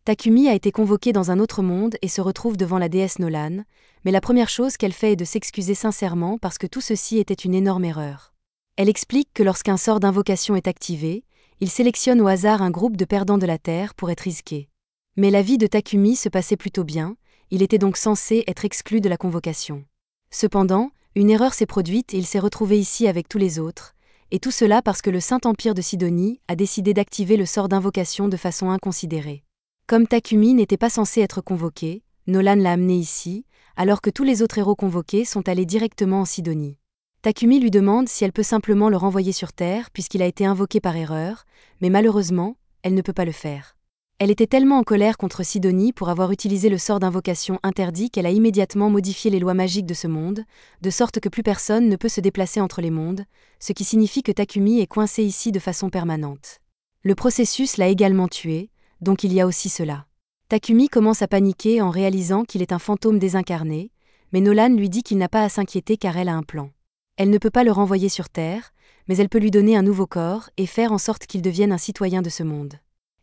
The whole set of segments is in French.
Takumi a été convoquée dans un autre monde et se retrouve devant la déesse Nolan, mais la première chose qu'elle fait est de s'excuser sincèrement parce que tout ceci était une énorme erreur. Elle explique que lorsqu'un sort d'invocation est activé, il sélectionne au hasard un groupe de perdants de la Terre pour être risqué. Mais la vie de Takumi se passait plutôt bien, il était donc censé être exclu de la convocation. Cependant, une erreur s'est produite et il s'est retrouvé ici avec tous les autres, et tout cela parce que le Saint-Empire de Sidonie a décidé d'activer le sort d'invocation de façon inconsidérée. Comme Takumi n'était pas censé être convoqué, Nolan l'a amené ici, alors que tous les autres héros convoqués sont allés directement en Sidonie. Takumi lui demande si elle peut simplement le renvoyer sur Terre puisqu'il a été invoqué par erreur, mais malheureusement, elle ne peut pas le faire. Elle était tellement en colère contre Sidonie pour avoir utilisé le sort d'invocation interdit qu'elle a immédiatement modifié les lois magiques de ce monde, de sorte que plus personne ne peut se déplacer entre les mondes, ce qui signifie que Takumi est coincé ici de façon permanente. Le processus l'a également tué, donc il y a aussi cela. Takumi commence à paniquer en réalisant qu'il est un fantôme désincarné, mais Nolan lui dit qu'il n'a pas à s'inquiéter car elle a un plan. Elle ne peut pas le renvoyer sur Terre, mais elle peut lui donner un nouveau corps et faire en sorte qu'il devienne un citoyen de ce monde.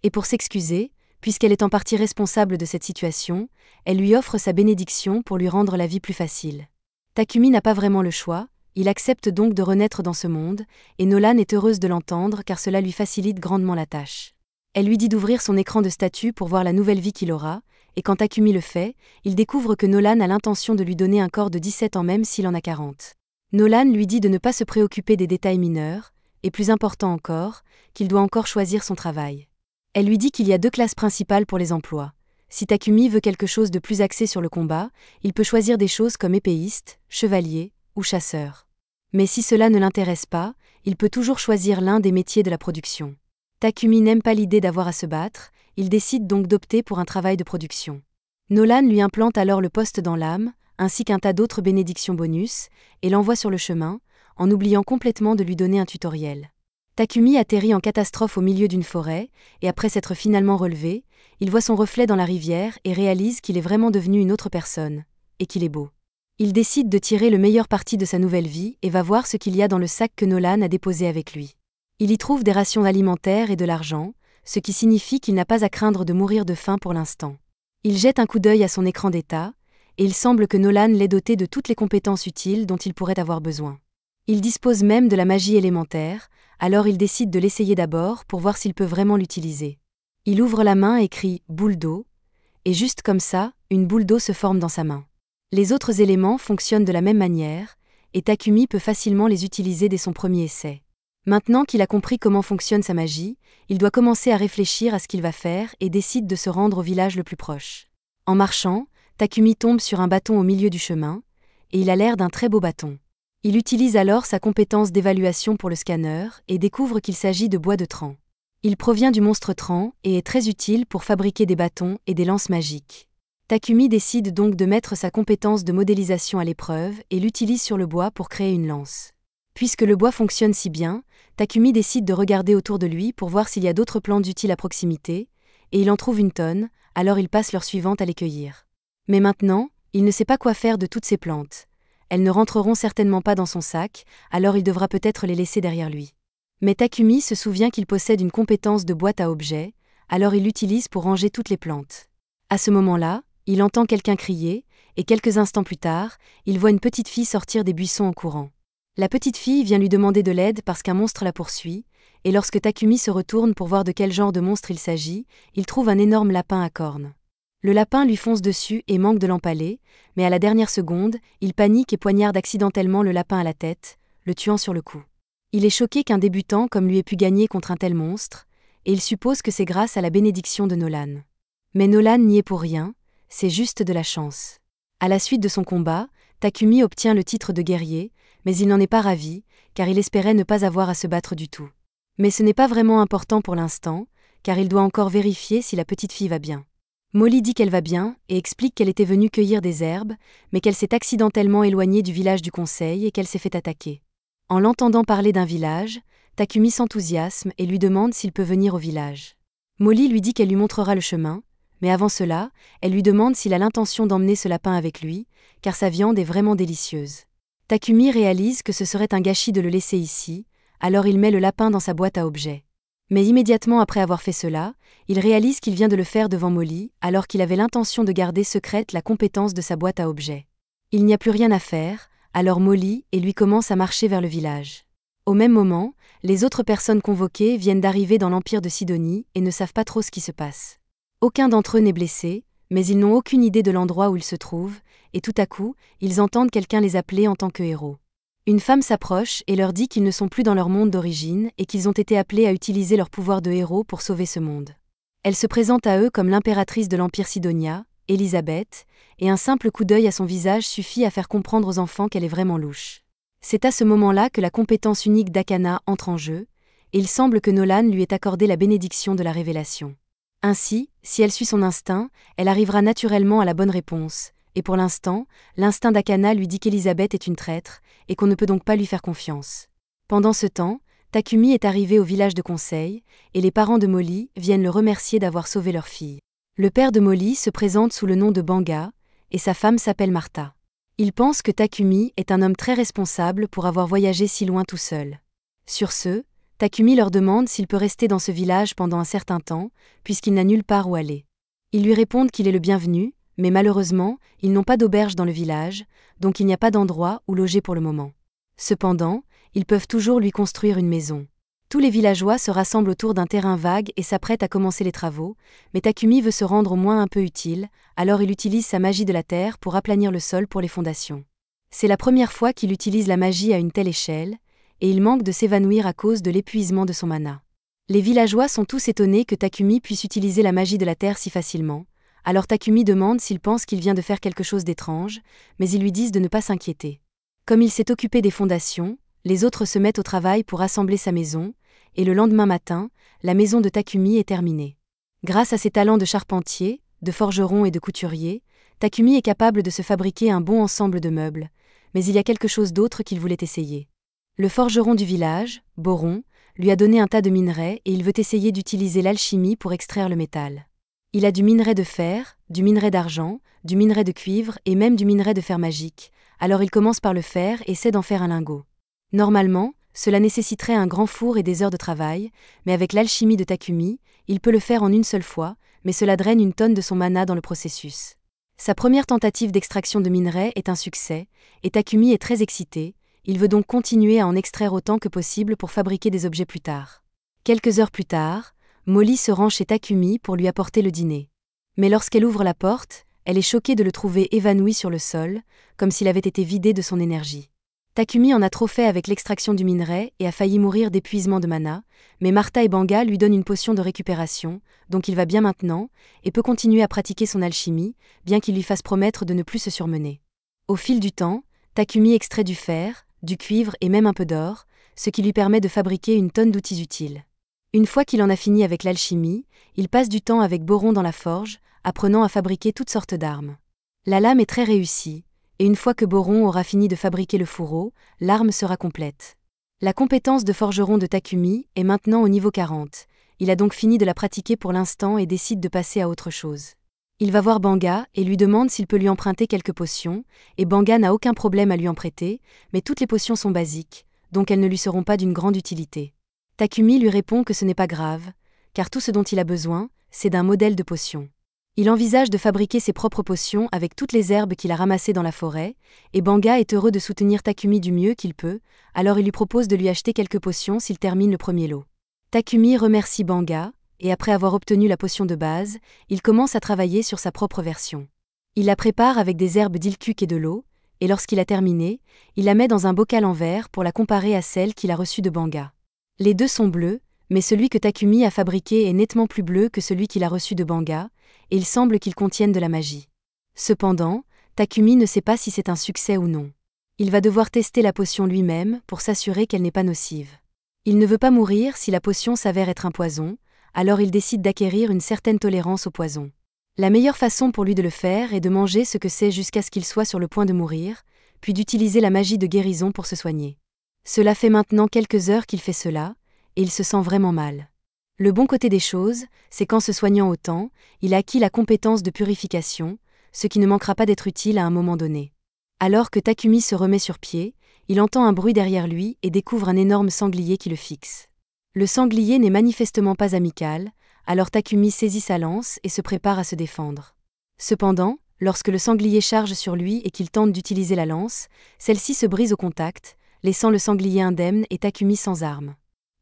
Et pour s'excuser, puisqu'elle est en partie responsable de cette situation, elle lui offre sa bénédiction pour lui rendre la vie plus facile. Takumi n'a pas vraiment le choix, il accepte donc de renaître dans ce monde, et Nolan est heureuse de l'entendre car cela lui facilite grandement la tâche. Elle lui dit d'ouvrir son écran de statut pour voir la nouvelle vie qu'il aura, et quand Takumi le fait, il découvre que Nolan a l'intention de lui donner un corps de 17 ans même s'il en a 40. Nolan lui dit de ne pas se préoccuper des détails mineurs, et plus important encore, qu'il doit encore choisir son travail. Elle lui dit qu'il y a 2 classes principales pour les emplois. Si Takumi veut quelque chose de plus axé sur le combat, il peut choisir des choses comme épéiste, chevalier ou chasseur. Mais si cela ne l'intéresse pas, il peut toujours choisir l'un des métiers de la production. Takumi n'aime pas l'idée d'avoir à se battre, il décide donc d'opter pour un travail de production. Nolan lui implante alors le poste dans l'âme, ainsi qu'un tas d'autres bénédictions bonus, et l'envoie sur le chemin, en oubliant complètement de lui donner un tutoriel. Takumi atterrit en catastrophe au milieu d'une forêt, et après s'être finalement relevé, il voit son reflet dans la rivière et réalise qu'il est vraiment devenu une autre personne, et qu'il est beau. Il décide de tirer le meilleur parti de sa nouvelle vie et va voir ce qu'il y a dans le sac que Nolan a déposé avec lui. Il y trouve des rations alimentaires et de l'argent, ce qui signifie qu'il n'a pas à craindre de mourir de faim pour l'instant. Il jette un coup d'œil à son écran d'état, et il semble que Nolan l'ait doté de toutes les compétences utiles dont il pourrait avoir besoin. Il dispose même de la magie élémentaire, alors il décide de l'essayer d'abord pour voir s'il peut vraiment l'utiliser. Il ouvre la main et crie « boule d'eau », et juste comme ça, une boule d'eau se forme dans sa main. Les autres éléments fonctionnent de la même manière, et Takumi peut facilement les utiliser dès son premier essai. Maintenant qu'il a compris comment fonctionne sa magie, il doit commencer à réfléchir à ce qu'il va faire et décide de se rendre au village le plus proche. En marchant, Takumi tombe sur un bâton au milieu du chemin, et il a l'air d'un très beau bâton. Il utilise alors sa compétence d'évaluation pour le scanner et découvre qu'il s'agit de bois de tran. Il provient du monstre Tran et est très utile pour fabriquer des bâtons et des lances magiques. Takumi décide donc de mettre sa compétence de modélisation à l'épreuve et l'utilise sur le bois pour créer une lance. Puisque le bois fonctionne si bien, Takumi décide de regarder autour de lui pour voir s'il y a d'autres plantes utiles à proximité, et il en trouve une tonne, alors il passe l'heure suivante à les cueillir. Mais maintenant, il ne sait pas quoi faire de toutes ces plantes. Elles ne rentreront certainement pas dans son sac, alors il devra peut-être les laisser derrière lui. Mais Takumi se souvient qu'il possède une compétence de boîte à objets, alors il l'utilise pour ranger toutes les plantes. À ce moment-là, il entend quelqu'un crier, et quelques instants plus tard, il voit une petite fille sortir des buissons en courant. La petite fille vient lui demander de l'aide parce qu'un monstre la poursuit, et lorsque Takumi se retourne pour voir de quel genre de monstre il s'agit, il trouve un énorme lapin à cornes. Le lapin lui fonce dessus et manque de l'empaler, mais à la dernière seconde, il panique et poignarde accidentellement le lapin à la tête, le tuant sur le coup. Il est choqué qu'un débutant comme lui ait pu gagner contre un tel monstre, et il suppose que c'est grâce à la bénédiction de Nolan. Mais Nolan n'y est pour rien, c'est juste de la chance. À la suite de son combat, Takumi obtient le titre de guerrier, mais il n'en est pas ravi, car il espérait ne pas avoir à se battre du tout. Mais ce n'est pas vraiment important pour l'instant, car il doit encore vérifier si la petite fille va bien. Molly dit qu'elle va bien et explique qu'elle était venue cueillir des herbes, mais qu'elle s'est accidentellement éloignée du village du conseil et qu'elle s'est fait attaquer. En l'entendant parler d'un village, Takumi s'enthousiasme et lui demande s'il peut venir au village. Molly lui dit qu'elle lui montrera le chemin, mais avant cela, elle lui demande s'il a l'intention d'emmener ce lapin avec lui, car sa viande est vraiment délicieuse. Takumi réalise que ce serait un gâchis de le laisser ici, alors il met le lapin dans sa boîte à objets. Mais immédiatement après avoir fait cela, il réalise qu'il vient de le faire devant Molly, alors qu'il avait l'intention de garder secrète la compétence de sa boîte à objets. Il n'y a plus rien à faire, alors Molly et lui commencent à marcher vers le village. Au même moment, les autres personnes convoquées viennent d'arriver dans l'Empire de Sidonie et ne savent pas trop ce qui se passe. Aucun d'entre eux n'est blessé, mais ils n'ont aucune idée de l'endroit où ils se trouvent, et tout à coup, ils entendent quelqu'un les appeler en tant que héros. Une femme s'approche et leur dit qu'ils ne sont plus dans leur monde d'origine et qu'ils ont été appelés à utiliser leur pouvoir de héros pour sauver ce monde. Elle se présente à eux comme l'impératrice de l'Empire Sidonia, Elisabeth, et un simple coup d'œil à son visage suffit à faire comprendre aux enfants qu'elle est vraiment louche. C'est à ce moment-là que la compétence unique d'Akana entre en jeu, et il semble que Nolan lui ait accordé la bénédiction de la révélation. Ainsi, si elle suit son instinct, elle arrivera naturellement à la bonne réponse, et pour l'instant, l'instinct d'Akana lui dit qu'Elisabeth est une traître, et qu'on ne peut donc pas lui faire confiance. Pendant ce temps, Takumi est arrivé au village de conseil, et les parents de Molly viennent le remercier d'avoir sauvé leur fille. Le père de Molly se présente sous le nom de Banga, et sa femme s'appelle Martha. Il pense que Takumi est un homme très responsable pour avoir voyagé si loin tout seul. Sur ce, Takumi leur demande s'il peut rester dans ce village pendant un certain temps, puisqu'il n'a nulle part où aller. Ils lui répondent qu'il est le bienvenu, mais malheureusement, ils n'ont pas d'auberge dans le village, donc il n'y a pas d'endroit où loger pour le moment. Cependant, ils peuvent toujours lui construire une maison. Tous les villageois se rassemblent autour d'un terrain vague et s'apprêtent à commencer les travaux, mais Takumi veut se rendre au moins un peu utile, alors il utilise sa magie de la terre pour aplanir le sol pour les fondations. C'est la première fois qu'il utilise la magie à une telle échelle, et il manque de s'évanouir à cause de l'épuisement de son mana. Les villageois sont tous étonnés que Takumi puisse utiliser la magie de la terre si facilement, alors Takumi demande s'il pense qu'il vient de faire quelque chose d'étrange, mais ils lui disent de ne pas s'inquiéter. Comme il s'est occupé des fondations, les autres se mettent au travail pour assembler sa maison, et le lendemain matin, la maison de Takumi est terminée. Grâce à ses talents de charpentier, de forgeron et de couturier, Takumi est capable de se fabriquer un bon ensemble de meubles, mais il y a quelque chose d'autre qu'il voulait essayer. Le forgeron du village, Boron, lui a donné un tas de minerais et il veut essayer d'utiliser l'alchimie pour extraire le métal. Il a du minerai de fer, du minerai d'argent, du minerai de cuivre et même du minerai de fer magique, alors il commence par le fer et essaie d'en faire un lingot. Normalement, cela nécessiterait un grand four et des heures de travail, mais avec l'alchimie de Takumi, il peut le faire en une seule fois, mais cela draine une tonne de son mana dans le processus. Sa première tentative d'extraction de minerais est un succès, et Takumi est très excité, il veut donc continuer à en extraire autant que possible pour fabriquer des objets plus tard. Quelques heures plus tard, Molly se rend chez Takumi pour lui apporter le dîner. Mais lorsqu'elle ouvre la porte, elle est choquée de le trouver évanoui sur le sol, comme s'il avait été vidé de son énergie. Takumi en a trop fait avec l'extraction du minerai et a failli mourir d'épuisement de mana, mais Martha et Banga lui donnent une potion de récupération, donc il va bien maintenant, et peut continuer à pratiquer son alchimie, bien qu'il lui fasse promettre de ne plus se surmener. Au fil du temps, Takumi extrait du fer, du cuivre et même un peu d'or, ce qui lui permet de fabriquer une tonne d'outils utiles. Une fois qu'il en a fini avec l'alchimie, il passe du temps avec Boron dans la forge, apprenant à fabriquer toutes sortes d'armes. La lame est très réussie, et une fois que Boron aura fini de fabriquer le fourreau, l'arme sera complète. La compétence de forgeron de Takumi est maintenant au niveau 40, il a donc fini de la pratiquer pour l'instant et décide de passer à autre chose. Il va voir Banga et lui demande s'il peut lui emprunter quelques potions, et Banga n'a aucun problème à lui en prêter, mais toutes les potions sont basiques, donc elles ne lui seront pas d'une grande utilité. Takumi lui répond que ce n'est pas grave, car tout ce dont il a besoin, c'est d'un modèle de potion. Il envisage de fabriquer ses propres potions avec toutes les herbes qu'il a ramassées dans la forêt, et Banga est heureux de soutenir Takumi du mieux qu'il peut, alors il lui propose de lui acheter quelques potions s'il termine le premier lot. Takumi remercie Banga, et après avoir obtenu la potion de base, il commence à travailler sur sa propre version. Il la prépare avec des herbes d'Ilkuk et de l'eau, et lorsqu'il a terminé, il la met dans un bocal en verre pour la comparer à celle qu'il a reçue de Banga. Les deux sont bleus, mais celui que Takumi a fabriqué est nettement plus bleu que celui qu'il a reçu de Banga, et il semble qu'ils contiennent de la magie. Cependant, Takumi ne sait pas si c'est un succès ou non. Il va devoir tester la potion lui-même pour s'assurer qu'elle n'est pas nocive. Il ne veut pas mourir si la potion s'avère être un poison, alors il décide d'acquérir une certaine tolérance au poison. La meilleure façon pour lui de le faire est de manger ce que c'est jusqu'à ce qu'il soit sur le point de mourir, puis d'utiliser la magie de guérison pour se soigner. Cela fait maintenant quelques heures qu'il fait cela, et il se sent vraiment mal. Le bon côté des choses, c'est qu'en se soignant autant, il a acquis la compétence de purification, ce qui ne manquera pas d'être utile à un moment donné. Alors que Takumi se remet sur pied, il entend un bruit derrière lui et découvre un énorme sanglier qui le fixe. Le sanglier n'est manifestement pas amical, alors Takumi saisit sa lance et se prépare à se défendre. Cependant, lorsque le sanglier charge sur lui et qu'il tente d'utiliser la lance, celle-ci se brise au contact, laissant le sanglier indemne et Takumi sans arme.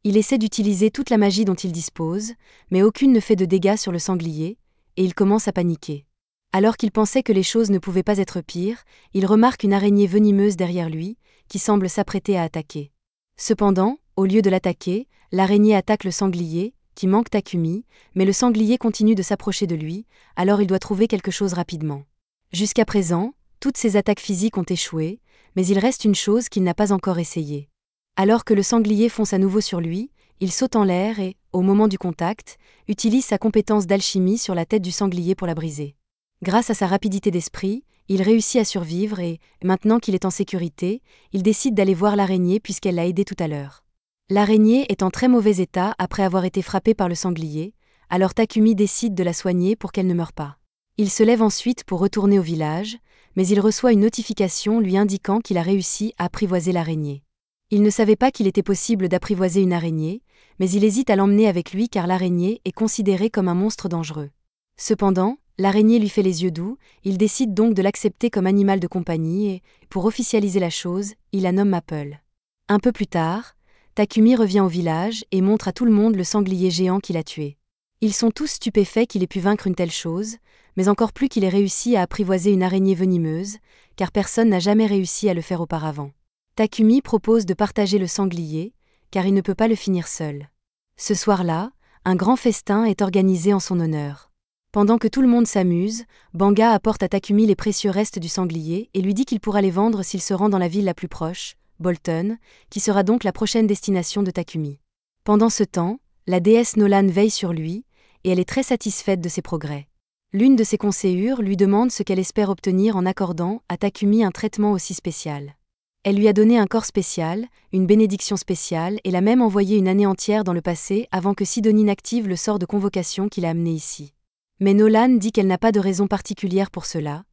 Il essaie d'utiliser toute la magie dont il dispose, mais aucune ne fait de dégâts sur le sanglier, et il commence à paniquer. Alors qu'il pensait que les choses ne pouvaient pas être pires, il remarque une araignée venimeuse derrière lui, qui semble s'apprêter à attaquer. Cependant, au lieu de l'attaquer, l'araignée attaque le sanglier, qui manque Takumi, mais le sanglier continue de s'approcher de lui, alors il doit trouver quelque chose rapidement. Jusqu'à présent, toutes ses attaques physiques ont échoué, mais il reste une chose qu'il n'a pas encore essayée. Alors que le sanglier fonce à nouveau sur lui, il saute en l'air et, au moment du contact, utilise sa compétence d'alchimie sur la tête du sanglier pour la briser. Grâce à sa rapidité d'esprit, il réussit à survivre et, maintenant qu'il est en sécurité, il décide d'aller voir l'araignée puisqu'elle l'a aidé tout à l'heure. L'araignée est en très mauvais état après avoir été frappée par le sanglier, alors Takumi décide de la soigner pour qu'elle ne meure pas. Il se lève ensuite pour retourner au village, mais il reçoit une notification lui indiquant qu'il a réussi à apprivoiser l'araignée. Il ne savait pas qu'il était possible d'apprivoiser une araignée, mais il hésite à l'emmener avec lui car l'araignée est considérée comme un monstre dangereux. Cependant, l'araignée lui fait les yeux doux, il décide donc de l'accepter comme animal de compagnie et, pour officialiser la chose, il la nomme Maple. Un peu plus tard, Takumi revient au village et montre à tout le monde le sanglier géant qu'il a tué. Ils sont tous stupéfaits qu'il ait pu vaincre une telle chose, mais encore plus qu'il ait réussi à apprivoiser une araignée venimeuse, car personne n'a jamais réussi à le faire auparavant. Takumi propose de partager le sanglier, car il ne peut pas le finir seul. Ce soir-là, un grand festin est organisé en son honneur. Pendant que tout le monde s'amuse, Banga apporte à Takumi les précieux restes du sanglier et lui dit qu'il pourra les vendre s'il se rend dans la ville la plus proche, Bolton, qui sera donc la prochaine destination de Takumi. Pendant ce temps, la déesse Nolan veille sur lui, et elle est très satisfaite de ses progrès. L'une de ses conseillères lui demande ce qu'elle espère obtenir en accordant à Takumi un traitement aussi spécial. Elle lui a donné un corps spécial, une bénédiction spéciale et l'a même envoyé une année entière dans le passé avant que Sidonie n'active le sort de convocation qui l'a amené ici. Mais Nolan dit qu'elle n'a pas de raison particulière pour cela,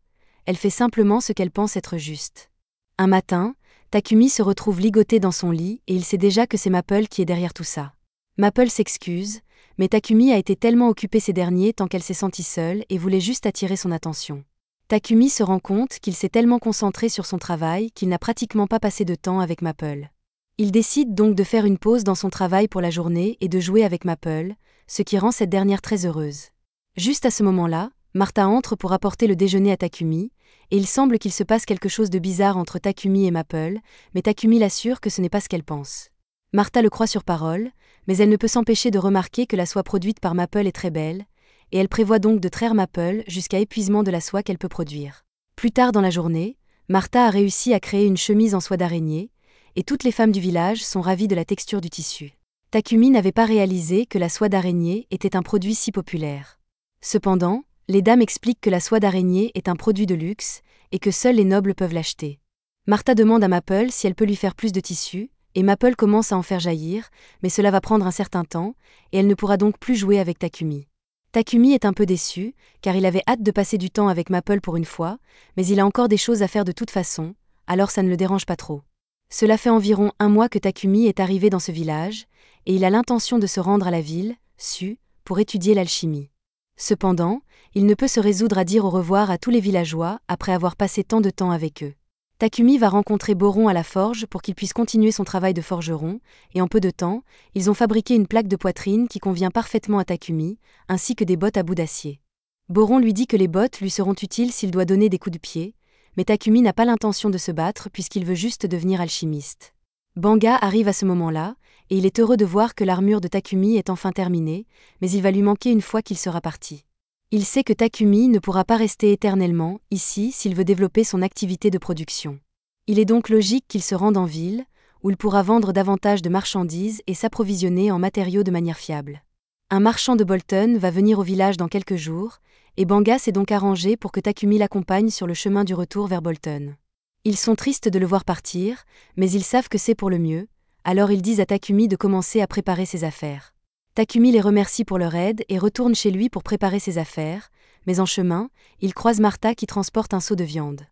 elle fait simplement ce qu'elle pense être juste. Un matin, Takumi se retrouve ligoté dans son lit et il sait déjà que c'est Maple qui est derrière tout ça. Maple s'excuse, mais Takumi a été tellement occupé ces derniers temps qu'elle s'est sentie seule et voulait juste attirer son attention. Takumi se rend compte qu'il s'est tellement concentré sur son travail qu'il n'a pratiquement pas passé de temps avec Maple. Il décide donc de faire une pause dans son travail pour la journée et de jouer avec Maple, ce qui rend cette dernière très heureuse. Juste à ce moment-là, Martha entre pour apporter le déjeuner à Takumi, et il semble qu'il se passe quelque chose de bizarre entre Takumi et Maple, mais Takumi l'assure que ce n'est pas ce qu'elle pense. Martha le croit sur parole, mais elle ne peut s'empêcher de remarquer que la soie produite par Maple est très belle, et elle prévoit donc de traire Maple jusqu'à épuisement de la soie qu'elle peut produire. Plus tard dans la journée, Martha a réussi à créer une chemise en soie d'araignée, et toutes les femmes du village sont ravies de la texture du tissu. Takumi n'avait pas réalisé que la soie d'araignée était un produit si populaire. Cependant, les dames expliquent que la soie d'araignée est un produit de luxe, et que seuls les nobles peuvent l'acheter. Martha demande à Maple si elle peut lui faire plus de tissu, et Maple commence à en faire jaillir, mais cela va prendre un certain temps, et elle ne pourra donc plus jouer avec Takumi. Takumi est un peu déçu, car il avait hâte de passer du temps avec Maple pour une fois, mais il a encore des choses à faire de toute façon, alors ça ne le dérange pas trop. Cela fait environ un mois que Takumi est arrivé dans ce village, et il a l'intention de se rendre à la ville, Su, pour étudier l'alchimie. Cependant, il ne peut se résoudre à dire au revoir à tous les villageois après avoir passé tant de temps avec eux. Takumi va rencontrer Boron à la forge pour qu'il puisse continuer son travail de forgeron, et en peu de temps, ils ont fabriqué une plaque de poitrine qui convient parfaitement à Takumi, ainsi que des bottes à bout d'acier. Boron lui dit que les bottes lui seront utiles s'il doit donner des coups de pied, mais Takumi n'a pas l'intention de se battre puisqu'il veut juste devenir alchimiste. Banga arrive à ce moment-là, et il est heureux de voir que l'armure de Takumi est enfin terminée, mais il va lui manquer une fois qu'il sera parti. Il sait que Takumi ne pourra pas rester éternellement ici s'il veut développer son activité de production. Il est donc logique qu'il se rende en ville, où il pourra vendre davantage de marchandises et s'approvisionner en matériaux de manière fiable. Un marchand de Bolton va venir au village dans quelques jours, et Banga s'est donc arrangé pour que Takumi l'accompagne sur le chemin du retour vers Bolton. Ils sont tristes de le voir partir, mais ils savent que c'est pour le mieux, alors ils disent à Takumi de commencer à préparer ses affaires. Takumi les remercie pour leur aide et retourne chez lui pour préparer ses affaires, mais en chemin, il croise Martha qui transporte un seau de viande.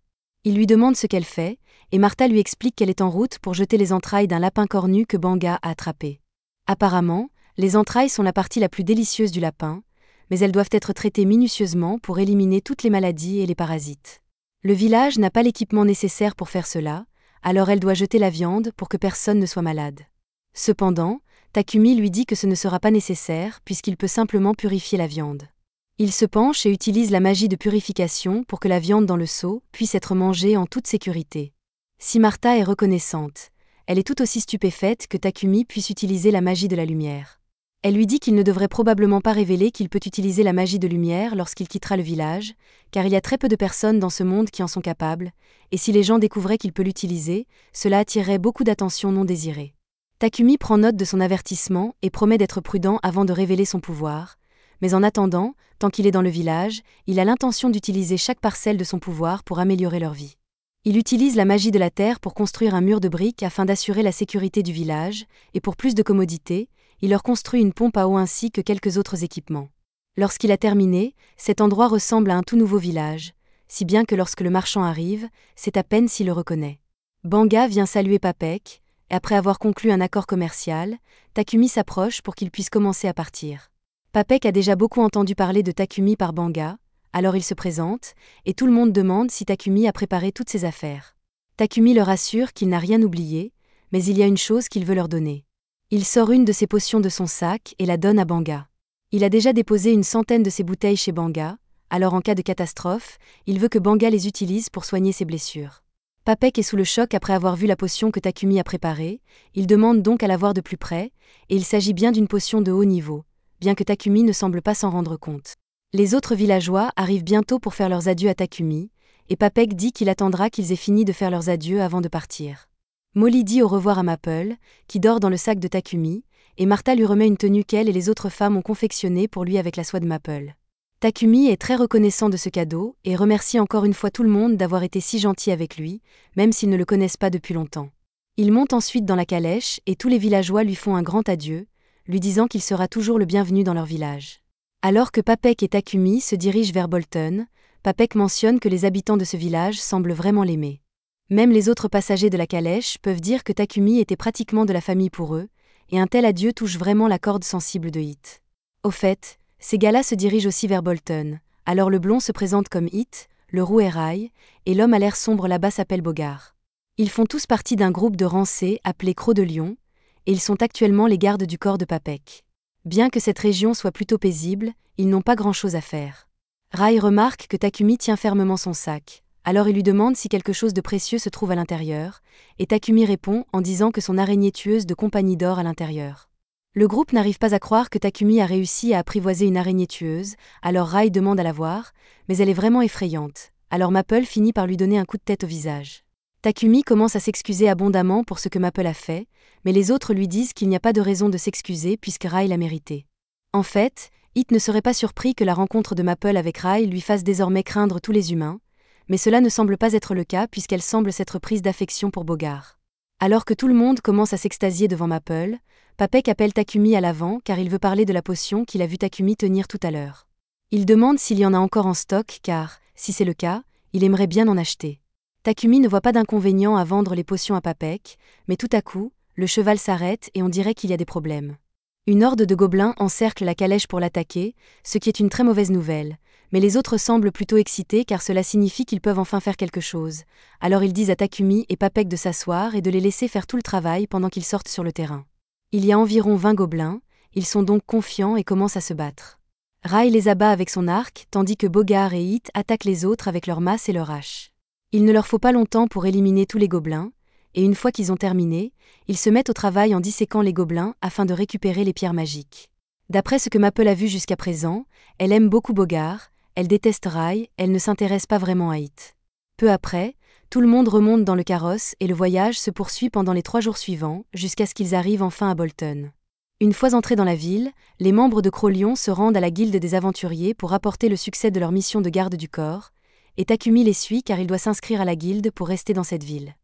Il lui demande ce qu'elle fait, et Martha lui explique qu'elle est en route pour jeter les entrailles d'un lapin cornu que Banga a attrapé. Apparemment, les entrailles sont la partie la plus délicieuse du lapin, mais elles doivent être traitées minutieusement pour éliminer toutes les maladies et les parasites. Le village n'a pas l'équipement nécessaire pour faire cela, alors elle doit jeter la viande pour que personne ne soit malade. Cependant, Takumi lui dit que ce ne sera pas nécessaire puisqu'il peut simplement purifier la viande. Il se penche et utilise la magie de purification pour que la viande dans le seau puisse être mangée en toute sécurité. Si Martha est reconnaissante, elle est tout aussi stupéfaite que Takumi puisse utiliser la magie de la lumière. Elle lui dit qu'il ne devrait probablement pas révéler qu'il peut utiliser la magie de lumière lorsqu'il quittera le village, car il y a très peu de personnes dans ce monde qui en sont capables, et si les gens découvraient qu'il peut l'utiliser, cela attirerait beaucoup d'attention non désirée. Takumi prend note de son avertissement et promet d'être prudent avant de révéler son pouvoir, mais en attendant, tant qu'il est dans le village, il a l'intention d'utiliser chaque parcelle de son pouvoir pour améliorer leur vie. Il utilise la magie de la terre pour construire un mur de briques afin d'assurer la sécurité du village, et pour plus de commodité, il leur construit une pompe à eau ainsi que quelques autres équipements. Lorsqu'il a terminé, cet endroit ressemble à un tout nouveau village, si bien que lorsque le marchand arrive, c'est à peine s'il le reconnaît. Banga vient saluer Papek, et après avoir conclu un accord commercial, Takumi s'approche pour qu'il puisse commencer à partir. Papek a déjà beaucoup entendu parler de Takumi par Banga, alors il se présente, et tout le monde demande si Takumi a préparé toutes ses affaires. Takumi leur assure qu'il n'a rien oublié, mais il y a une chose qu'il veut leur donner. Il sort une de ses potions de son sac et la donne à Banga. Il a déjà déposé une centaine de ses bouteilles chez Banga, alors en cas de catastrophe, il veut que Banga les utilise pour soigner ses blessures. Papek est sous le choc après avoir vu la potion que Takumi a préparée, il demande donc à la voir de plus près, et il s'agit bien d'une potion de haut niveau, bien que Takumi ne semble pas s'en rendre compte. Les autres villageois arrivent bientôt pour faire leurs adieux à Takumi, et Papek dit qu'il attendra qu'ils aient fini de faire leurs adieux avant de partir. Molly dit au revoir à Maple, qui dort dans le sac de Takumi, et Martha lui remet une tenue qu'elle et les autres femmes ont confectionnée pour lui avec la soie de Maple. Takumi est très reconnaissant de ce cadeau et remercie encore une fois tout le monde d'avoir été si gentil avec lui, même s'ils ne le connaissent pas depuis longtemps. Il monte ensuite dans la calèche et tous les villageois lui font un grand adieu, lui disant qu'il sera toujours le bienvenu dans leur village. Alors que Papek et Takumi se dirigent vers Bolton, Papek mentionne que les habitants de ce village semblent vraiment l'aimer. Même les autres passagers de la calèche peuvent dire que Takumi était pratiquement de la famille pour eux, et un tel adieu touche vraiment la corde sensible de Hit. Au fait, ces gars-là se dirigent aussi vers Bolton, alors le blond se présente comme Hit, le roux est Rai, et l'homme à l'air sombre là-bas s'appelle Bogart. Ils font tous partie d'un groupe de rancés appelé Croc de Lion, et ils sont actuellement les gardes du corps de Papek. Bien que cette région soit plutôt paisible, ils n'ont pas grand-chose à faire. Rai remarque que Takumi tient fermement son sac, alors il lui demande si quelque chose de précieux se trouve à l'intérieur, et Takumi répond en disant que son araignée tueuse de compagnie dort à l'intérieur. Le groupe n'arrive pas à croire que Takumi a réussi à apprivoiser une araignée tueuse, alors Rai demande à la voir, mais elle est vraiment effrayante, alors Maple finit par lui donner un coup de tête au visage. Takumi commence à s'excuser abondamment pour ce que Maple a fait, mais les autres lui disent qu'il n'y a pas de raison de s'excuser puisque Rai l'a mérité. En fait, Hit ne serait pas surpris que la rencontre de Maple avec Rai lui fasse désormais craindre tous les humains, mais cela ne semble pas être le cas puisqu'elle semble s'être prise d'affection pour Bogart. Alors que tout le monde commence à s'extasier devant Maple, Papek appelle Takumi à l'avant car il veut parler de la potion qu'il a vu Takumi tenir tout à l'heure. Il demande s'il y en a encore en stock car, si c'est le cas, il aimerait bien en acheter. Takumi ne voit pas d'inconvénient à vendre les potions à Papek, mais tout à coup, le cheval s'arrête et on dirait qu'il y a des problèmes. Une horde de gobelins encercle la calèche pour l'attaquer, ce qui est une très mauvaise nouvelle, mais les autres semblent plutôt excités car cela signifie qu'ils peuvent enfin faire quelque chose. Alors ils disent à Takumi et Papek de s'asseoir et de les laisser faire tout le travail pendant qu'ils sortent sur le terrain. Il y a environ 20 gobelins, ils sont donc confiants et commencent à se battre. Rai les abat avec son arc, tandis que Bogart et Hit attaquent les autres avec leurs masses et leurs haches. Il ne leur faut pas longtemps pour éliminer tous les gobelins, et une fois qu'ils ont terminé, ils se mettent au travail en disséquant les gobelins afin de récupérer les pierres magiques. D'après ce que Maple a vu jusqu'à présent, elle aime beaucoup Bogart, elle déteste Rai, elle ne s'intéresse pas vraiment à Hit. Peu après, tout le monde remonte dans le carrosse et le voyage se poursuit pendant les 3 jours suivants, jusqu'à ce qu'ils arrivent enfin à Bolton. Une fois entrés dans la ville, les membres de Croc-Lion se rendent à la guilde des aventuriers pour rapporter le succès de leur mission de garde du corps, et Takumi les suit car il doit s'inscrire à la guilde pour rester dans cette ville.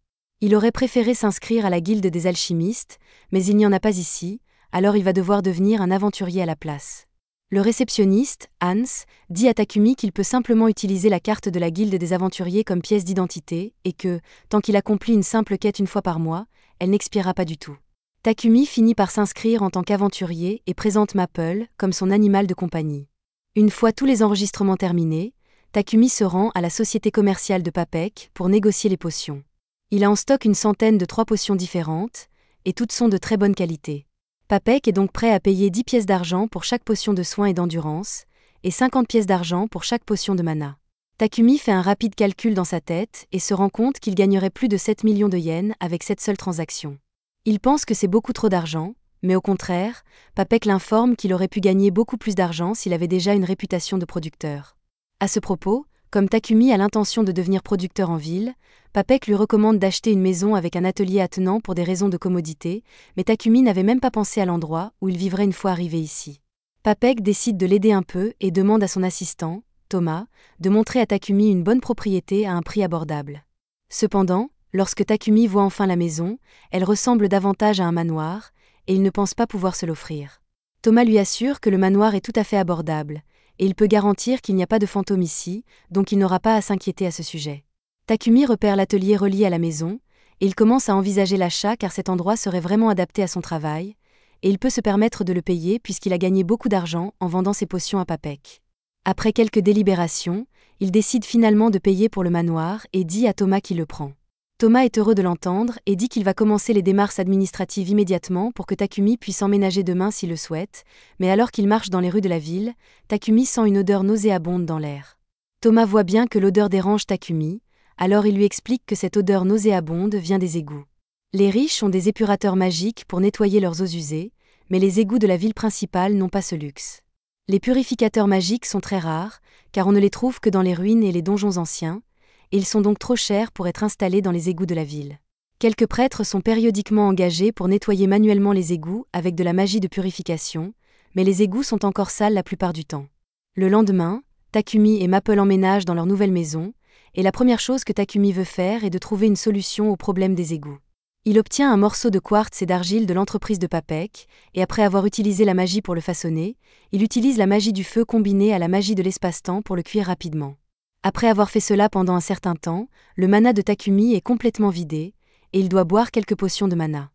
Il aurait préféré s'inscrire à la guilde des alchimistes, mais il n'y en a pas ici, alors il va devoir devenir un aventurier à la place. Le réceptionniste, Hans, dit à Takumi qu'il peut simplement utiliser la carte de la guilde des aventuriers comme pièce d'identité, et que, tant qu'il accomplit une simple quête une fois par mois, elle n'expirera pas du tout. Takumi finit par s'inscrire en tant qu'aventurier et présente Maple comme son animal de compagnie. Une fois tous les enregistrements terminés, Takumi se rend à la société commerciale de Papek pour négocier les potions. Il a en stock une centaine de 3 potions différentes, et toutes sont de très bonne qualité. Papek est donc prêt à payer 10 pièces d'argent pour chaque potion de soin et d'endurance, et 50 pièces d'argent pour chaque potion de mana. Takumi fait un rapide calcul dans sa tête et se rend compte qu'il gagnerait plus de 7 millions de yens avec cette seule transaction. Il pense que c'est beaucoup trop d'argent, mais au contraire, Papek l'informe qu'il aurait pu gagner beaucoup plus d'argent s'il avait déjà une réputation de producteur. À ce propos, comme Takumi a l'intention de devenir producteur en ville, Papek lui recommande d'acheter une maison avec un atelier attenant pour des raisons de commodité, mais Takumi n'avait même pas pensé à l'endroit où il vivrait une fois arrivé ici. Papek décide de l'aider un peu et demande à son assistant, Thomas, de montrer à Takumi une bonne propriété à un prix abordable. Cependant, lorsque Takumi voit enfin la maison, elle ressemble davantage à un manoir, et il ne pense pas pouvoir se l'offrir. Thomas lui assure que le manoir est tout à fait abordable, et il peut garantir qu'il n'y a pas de fantôme ici, donc il n'aura pas à s'inquiéter à ce sujet. Takumi repère l'atelier relié à la maison, et il commence à envisager l'achat car cet endroit serait vraiment adapté à son travail, et il peut se permettre de le payer puisqu'il a gagné beaucoup d'argent en vendant ses potions à Papek. Après quelques délibérations, il décide finalement de payer pour le manoir et dit à Thomas qu'il le prend. Thomas est heureux de l'entendre et dit qu'il va commencer les démarches administratives immédiatement pour que Takumi puisse emménager demain s'il le souhaite, mais alors qu'il marche dans les rues de la ville, Takumi sent une odeur nauséabonde dans l'air. Thomas voit bien que l'odeur dérange Takumi, alors il lui explique que cette odeur nauséabonde vient des égouts. Les riches ont des épurateurs magiques pour nettoyer leurs eaux usées, mais les égouts de la ville principale n'ont pas ce luxe. Les purificateurs magiques sont très rares, car on ne les trouve que dans les ruines et les donjons anciens, et ils sont donc trop chers pour être installés dans les égouts de la ville. Quelques prêtres sont périodiquement engagés pour nettoyer manuellement les égouts avec de la magie de purification, mais les égouts sont encore sales la plupart du temps. Le lendemain, Takumi et Maple emménagent dans leur nouvelle maison, et la première chose que Takumi veut faire est de trouver une solution au problème des égouts. Il obtient un morceau de quartz et d'argile de l'entreprise de Papek, et après avoir utilisé la magie pour le façonner, il utilise la magie du feu combinée à la magie de l'espace-temps pour le cuire rapidement. Après avoir fait cela pendant un certain temps, le mana de Takumi est complètement vidé, et il doit boire quelques potions de mana.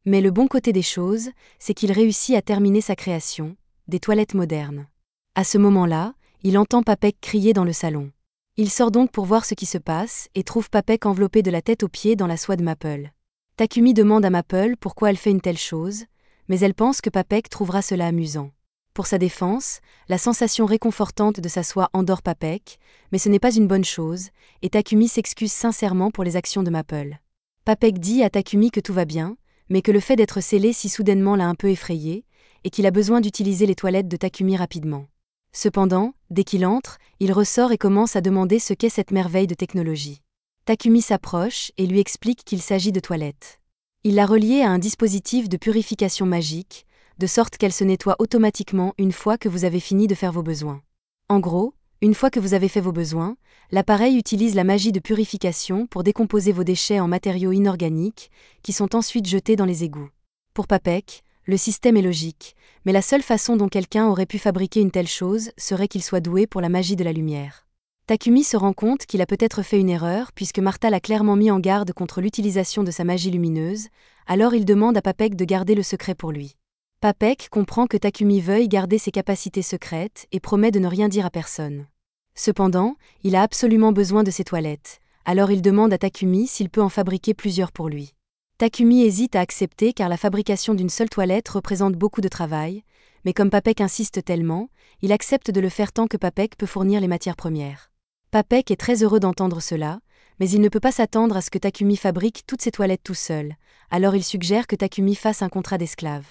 Mais le bon côté des choses, c'est qu'il réussit à terminer sa création, des toilettes modernes. À ce moment-là, il entend Papek crier dans le salon. Il sort donc pour voir ce qui se passe et trouve Papek enveloppé de la tête aux pieds dans la soie de Maple. Takumi demande à Maple pourquoi elle fait une telle chose, mais elle pense que Papek trouvera cela amusant. Pour sa défense, la sensation réconfortante de sa soie endort Papek, mais ce n'est pas une bonne chose, et Takumi s'excuse sincèrement pour les actions de Maple. Papek dit à Takumi que tout va bien, mais que le fait d'être scellé si soudainement l'a un peu effrayé, et qu'il a besoin d'utiliser les toilettes de Takumi rapidement. Cependant, dès qu'il entre, il ressort et commence à demander ce qu'est cette merveille de technologie. Takumi s'approche et lui explique qu'il s'agit de toilettes. Il l'a reliée à un dispositif de purification magique, de sorte qu'elle se nettoie automatiquement une fois que vous avez fini de faire vos besoins. En gros, une fois que vous avez fait vos besoins, l'appareil utilise la magie de purification pour décomposer vos déchets en matériaux inorganiques, qui sont ensuite jetés dans les égouts. Pour Papek, le système est logique, mais la seule façon dont quelqu'un aurait pu fabriquer une telle chose serait qu'il soit doué pour la magie de la lumière. Takumi se rend compte qu'il a peut-être fait une erreur puisque Martha l'a clairement mis en garde contre l'utilisation de sa magie lumineuse, alors il demande à Papek de garder le secret pour lui. Papek comprend que Takumi veuille garder ses capacités secrètes et promet de ne rien dire à personne. Cependant, il a absolument besoin de ses toilettes, alors il demande à Takumi s'il peut en fabriquer plusieurs pour lui. Takumi hésite à accepter car la fabrication d'une seule toilette représente beaucoup de travail, mais comme Papek insiste tellement, il accepte de le faire tant que Papek peut fournir les matières premières. Papek est très heureux d'entendre cela, mais il ne peut pas s'attendre à ce que Takumi fabrique toutes ses toilettes tout seul, alors il suggère que Takumi fasse un contrat d'esclave.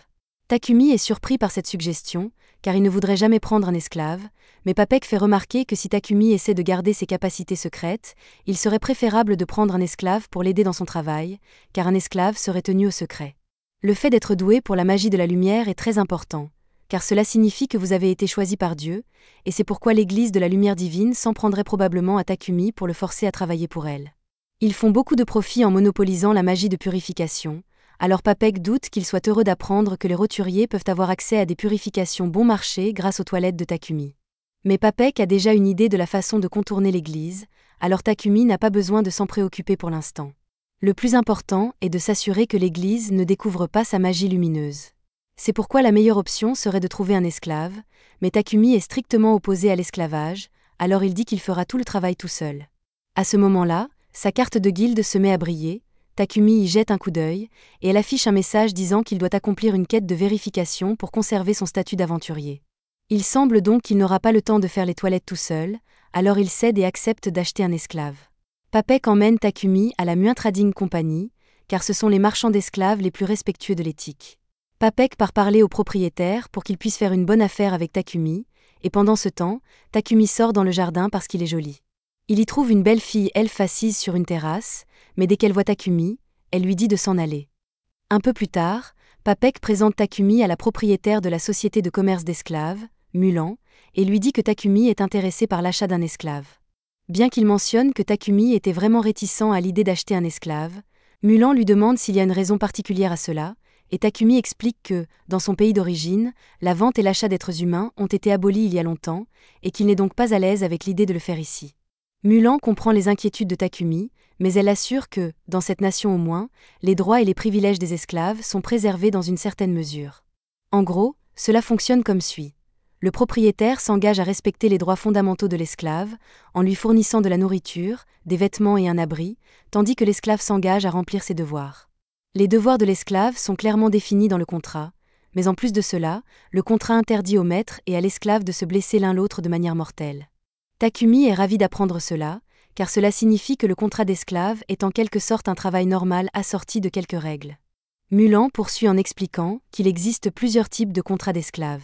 Takumi est surpris par cette suggestion, car il ne voudrait jamais prendre un esclave, mais Papek fait remarquer que si Takumi essaie de garder ses capacités secrètes, il serait préférable de prendre un esclave pour l'aider dans son travail, car un esclave serait tenu au secret. Le fait d'être doué pour la magie de la lumière est très important, car cela signifie que vous avez été choisi par Dieu, et c'est pourquoi l'Église de la lumière divine s'en prendrait probablement à Takumi pour le forcer à travailler pour elle. Ils font beaucoup de profit en monopolisant la magie de purification, alors Papek doute qu'il soit heureux d'apprendre que les roturiers peuvent avoir accès à des purifications bon marché grâce aux toilettes de Takumi. Mais Papek a déjà une idée de la façon de contourner l'Église, alors Takumi n'a pas besoin de s'en préoccuper pour l'instant. Le plus important est de s'assurer que l'Église ne découvre pas sa magie lumineuse. C'est pourquoi la meilleure option serait de trouver un esclave, mais Takumi est strictement opposé à l'esclavage, alors il dit qu'il fera tout le travail tout seul. À ce moment-là, sa carte de guilde se met à briller, Takumi y jette un coup d'œil, et elle affiche un message disant qu'il doit accomplir une quête de vérification pour conserver son statut d'aventurier. Il semble donc qu'il n'aura pas le temps de faire les toilettes tout seul, alors il cède et accepte d'acheter un esclave. Papek emmène Takumi à la Muin Trading Company, car ce sont les marchands d'esclaves les plus respectueux de l'éthique. Papek part parler au propriétaire pour qu'il puisse faire une bonne affaire avec Takumi, et pendant ce temps, Takumi sort dans le jardin parce qu'il est joli. Il y trouve une belle fille elfe assise sur une terrasse, mais dès qu'elle voit Takumi, elle lui dit de s'en aller. Un peu plus tard, Papek présente Takumi à la propriétaire de la société de commerce d'esclaves, Mulan, et lui dit que Takumi est intéressé par l'achat d'un esclave. Bien qu'il mentionne que Takumi était vraiment réticent à l'idée d'acheter un esclave, Mulan lui demande s'il y a une raison particulière à cela, et Takumi explique que, dans son pays d'origine, la vente et l'achat d'êtres humains ont été abolis il y a longtemps, et qu'il n'est donc pas à l'aise avec l'idée de le faire ici. Mulan comprend les inquiétudes de Takumi, mais elle assure que, dans cette nation au moins, les droits et les privilèges des esclaves sont préservés dans une certaine mesure. En gros, cela fonctionne comme suit. Le propriétaire s'engage à respecter les droits fondamentaux de l'esclave, en lui fournissant de la nourriture, des vêtements et un abri, tandis que l'esclave s'engage à remplir ses devoirs. Les devoirs de l'esclave sont clairement définis dans le contrat, mais en plus de cela, le contrat interdit au maître et à l'esclave de se blesser l'un l'autre de manière mortelle. Takumi est ravi d'apprendre cela, car cela signifie que le contrat d'esclave est en quelque sorte un travail normal assorti de quelques règles. Mulan poursuit en expliquant qu'il existe plusieurs types de contrats d'esclaves.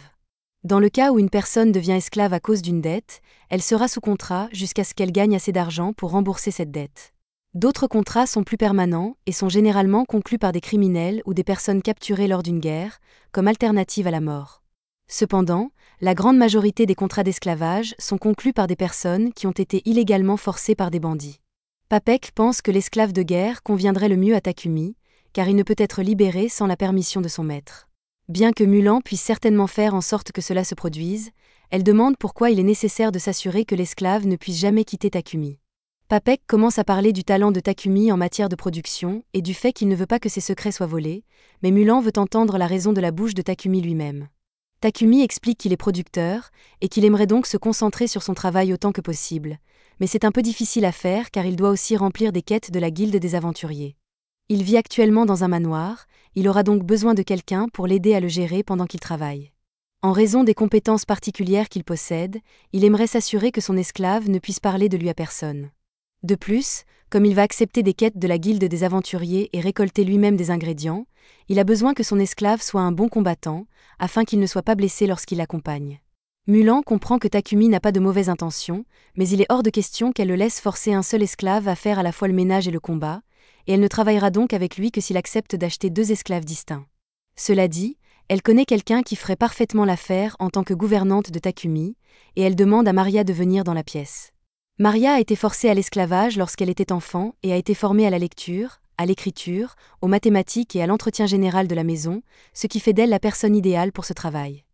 Dans le cas où une personne devient esclave à cause d'une dette, elle sera sous contrat jusqu'à ce qu'elle gagne assez d'argent pour rembourser cette dette. D'autres contrats sont plus permanents et sont généralement conclus par des criminels ou des personnes capturées lors d'une guerre, comme alternative à la mort. Cependant, la grande majorité des contrats d'esclavage sont conclus par des personnes qui ont été illégalement forcées par des bandits. Papek pense que l'esclave de guerre conviendrait le mieux à Takumi, car il ne peut être libéré sans la permission de son maître. Bien que Mulan puisse certainement faire en sorte que cela se produise, elle demande pourquoi il est nécessaire de s'assurer que l'esclave ne puisse jamais quitter Takumi. Papek commence à parler du talent de Takumi en matière de production et du fait qu'il ne veut pas que ses secrets soient volés, mais Mulan veut entendre la raison de la bouche de Takumi lui-même. Takumi explique qu'il est producteur et qu'il aimerait donc se concentrer sur son travail autant que possible, mais c'est un peu difficile à faire car il doit aussi remplir des quêtes de la guilde des aventuriers. Il vit actuellement dans un manoir, il aura donc besoin de quelqu'un pour l'aider à le gérer pendant qu'il travaille. En raison des compétences particulières qu'il possède, il aimerait s'assurer que son esclave ne puisse parler de lui à personne. De plus, comme il va accepter des quêtes de la guilde des aventuriers et récolter lui-même des ingrédients, il a besoin que son esclave soit un bon combattant, afin qu'il ne soit pas blessé lorsqu'il l'accompagne. Mulan comprend que Takumi n'a pas de mauvaises intentions, mais il est hors de question qu'elle le laisse forcer un seul esclave à faire à la fois le ménage et le combat, et elle ne travaillera donc avec lui que s'il accepte d'acheter 2 esclaves distincts. Cela dit, elle connaît quelqu'un qui ferait parfaitement l'affaire en tant que gouvernante de Takumi, et elle demande à Maria de venir dans la pièce. Maria a été forcée à l'esclavage lorsqu'elle était enfant et a été formée à la lecture, à l'écriture, aux mathématiques et à l'entretien général de la maison, ce qui fait d'elle la personne idéale pour ce travail.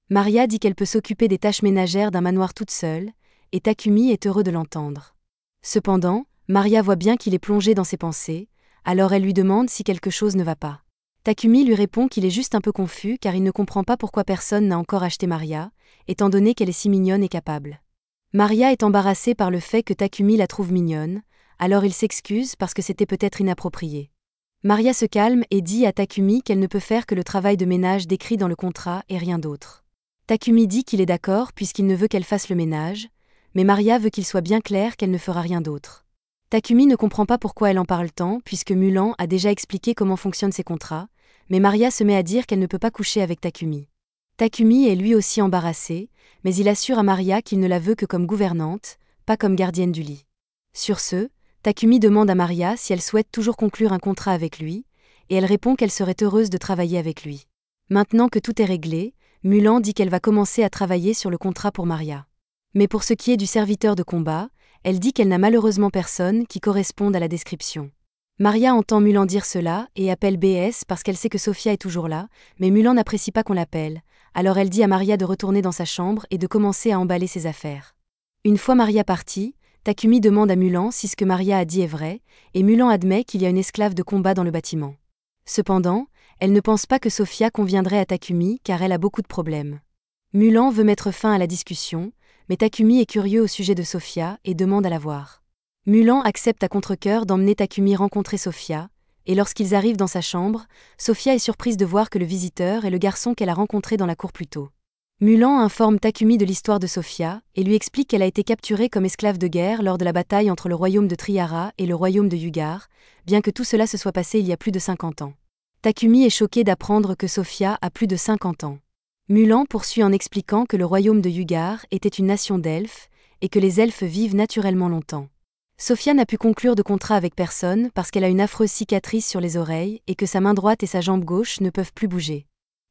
Maria dit qu'elle peut s'occuper des tâches ménagères d'un manoir toute seule, et Takumi est heureux de l'entendre. Cependant, Maria voit bien qu'il est plongé dans ses pensées, alors elle lui demande si quelque chose ne va pas. Takumi lui répond qu'il est juste un peu confus car il ne comprend pas pourquoi personne n'a encore acheté Maria, étant donné qu'elle est si mignonne et capable. Maria est embarrassée par le fait que Takumi la trouve mignonne, alors il s'excuse parce que c'était peut-être inapproprié. Maria se calme et dit à Takumi qu'elle ne peut faire que le travail de ménage décrit dans le contrat et rien d'autre. Takumi dit qu'il est d'accord puisqu'il ne veut qu'elle fasse le ménage, mais Maria veut qu'il soit bien clair qu'elle ne fera rien d'autre. Takumi ne comprend pas pourquoi elle en parle tant puisque Mulan a déjà expliqué comment fonctionnent ces contrats, mais Maria se met à dire qu'elle ne peut pas coucher avec Takumi. Takumi est lui aussi embarrassé, mais il assure à Maria qu'il ne la veut que comme gouvernante, pas comme gardienne du lit. Sur ce, Takumi demande à Maria si elle souhaite toujours conclure un contrat avec lui, et elle répond qu'elle serait heureuse de travailler avec lui. Maintenant que tout est réglé, Mulan dit qu'elle va commencer à travailler sur le contrat pour Maria. Mais pour ce qui est du serviteur de combat, elle dit qu'elle n'a malheureusement personne qui corresponde à la description. Maria entend Mulan dire cela et appelle BS parce qu'elle sait que Sophia est toujours là, mais Mulan n'apprécie pas qu'on l'appelle, alors elle dit à Maria de retourner dans sa chambre et de commencer à emballer ses affaires. Une fois Maria partie, Takumi demande à Mulan si ce que Maria a dit est vrai, et Mulan admet qu'il y a une esclave de combat dans le bâtiment. Cependant, elle ne pense pas que Sofia conviendrait à Takumi car elle a beaucoup de problèmes. Mulan veut mettre fin à la discussion, mais Takumi est curieux au sujet de Sofia et demande à la voir. Mulan accepte à contre-cœur d'emmener Takumi rencontrer Sofia, et lorsqu'ils arrivent dans sa chambre, Sofia est surprise de voir que le visiteur est le garçon qu'elle a rencontré dans la cour plus tôt. Mulan informe Takumi de l'histoire de Sofia et lui explique qu'elle a été capturée comme esclave de guerre lors de la bataille entre le royaume de Triara et le royaume de Yugar, bien que tout cela se soit passé il y a plus de 50 ans. Takumi est choqué d'apprendre que Sofia a plus de 50 ans. Mulan poursuit en expliquant que le royaume de Yugar était une nation d'elfes et que les elfes vivent naturellement longtemps. Sofia n'a pu conclure de contrat avec personne parce qu'elle a une affreuse cicatrice sur les oreilles et que sa main droite et sa jambe gauche ne peuvent plus bouger.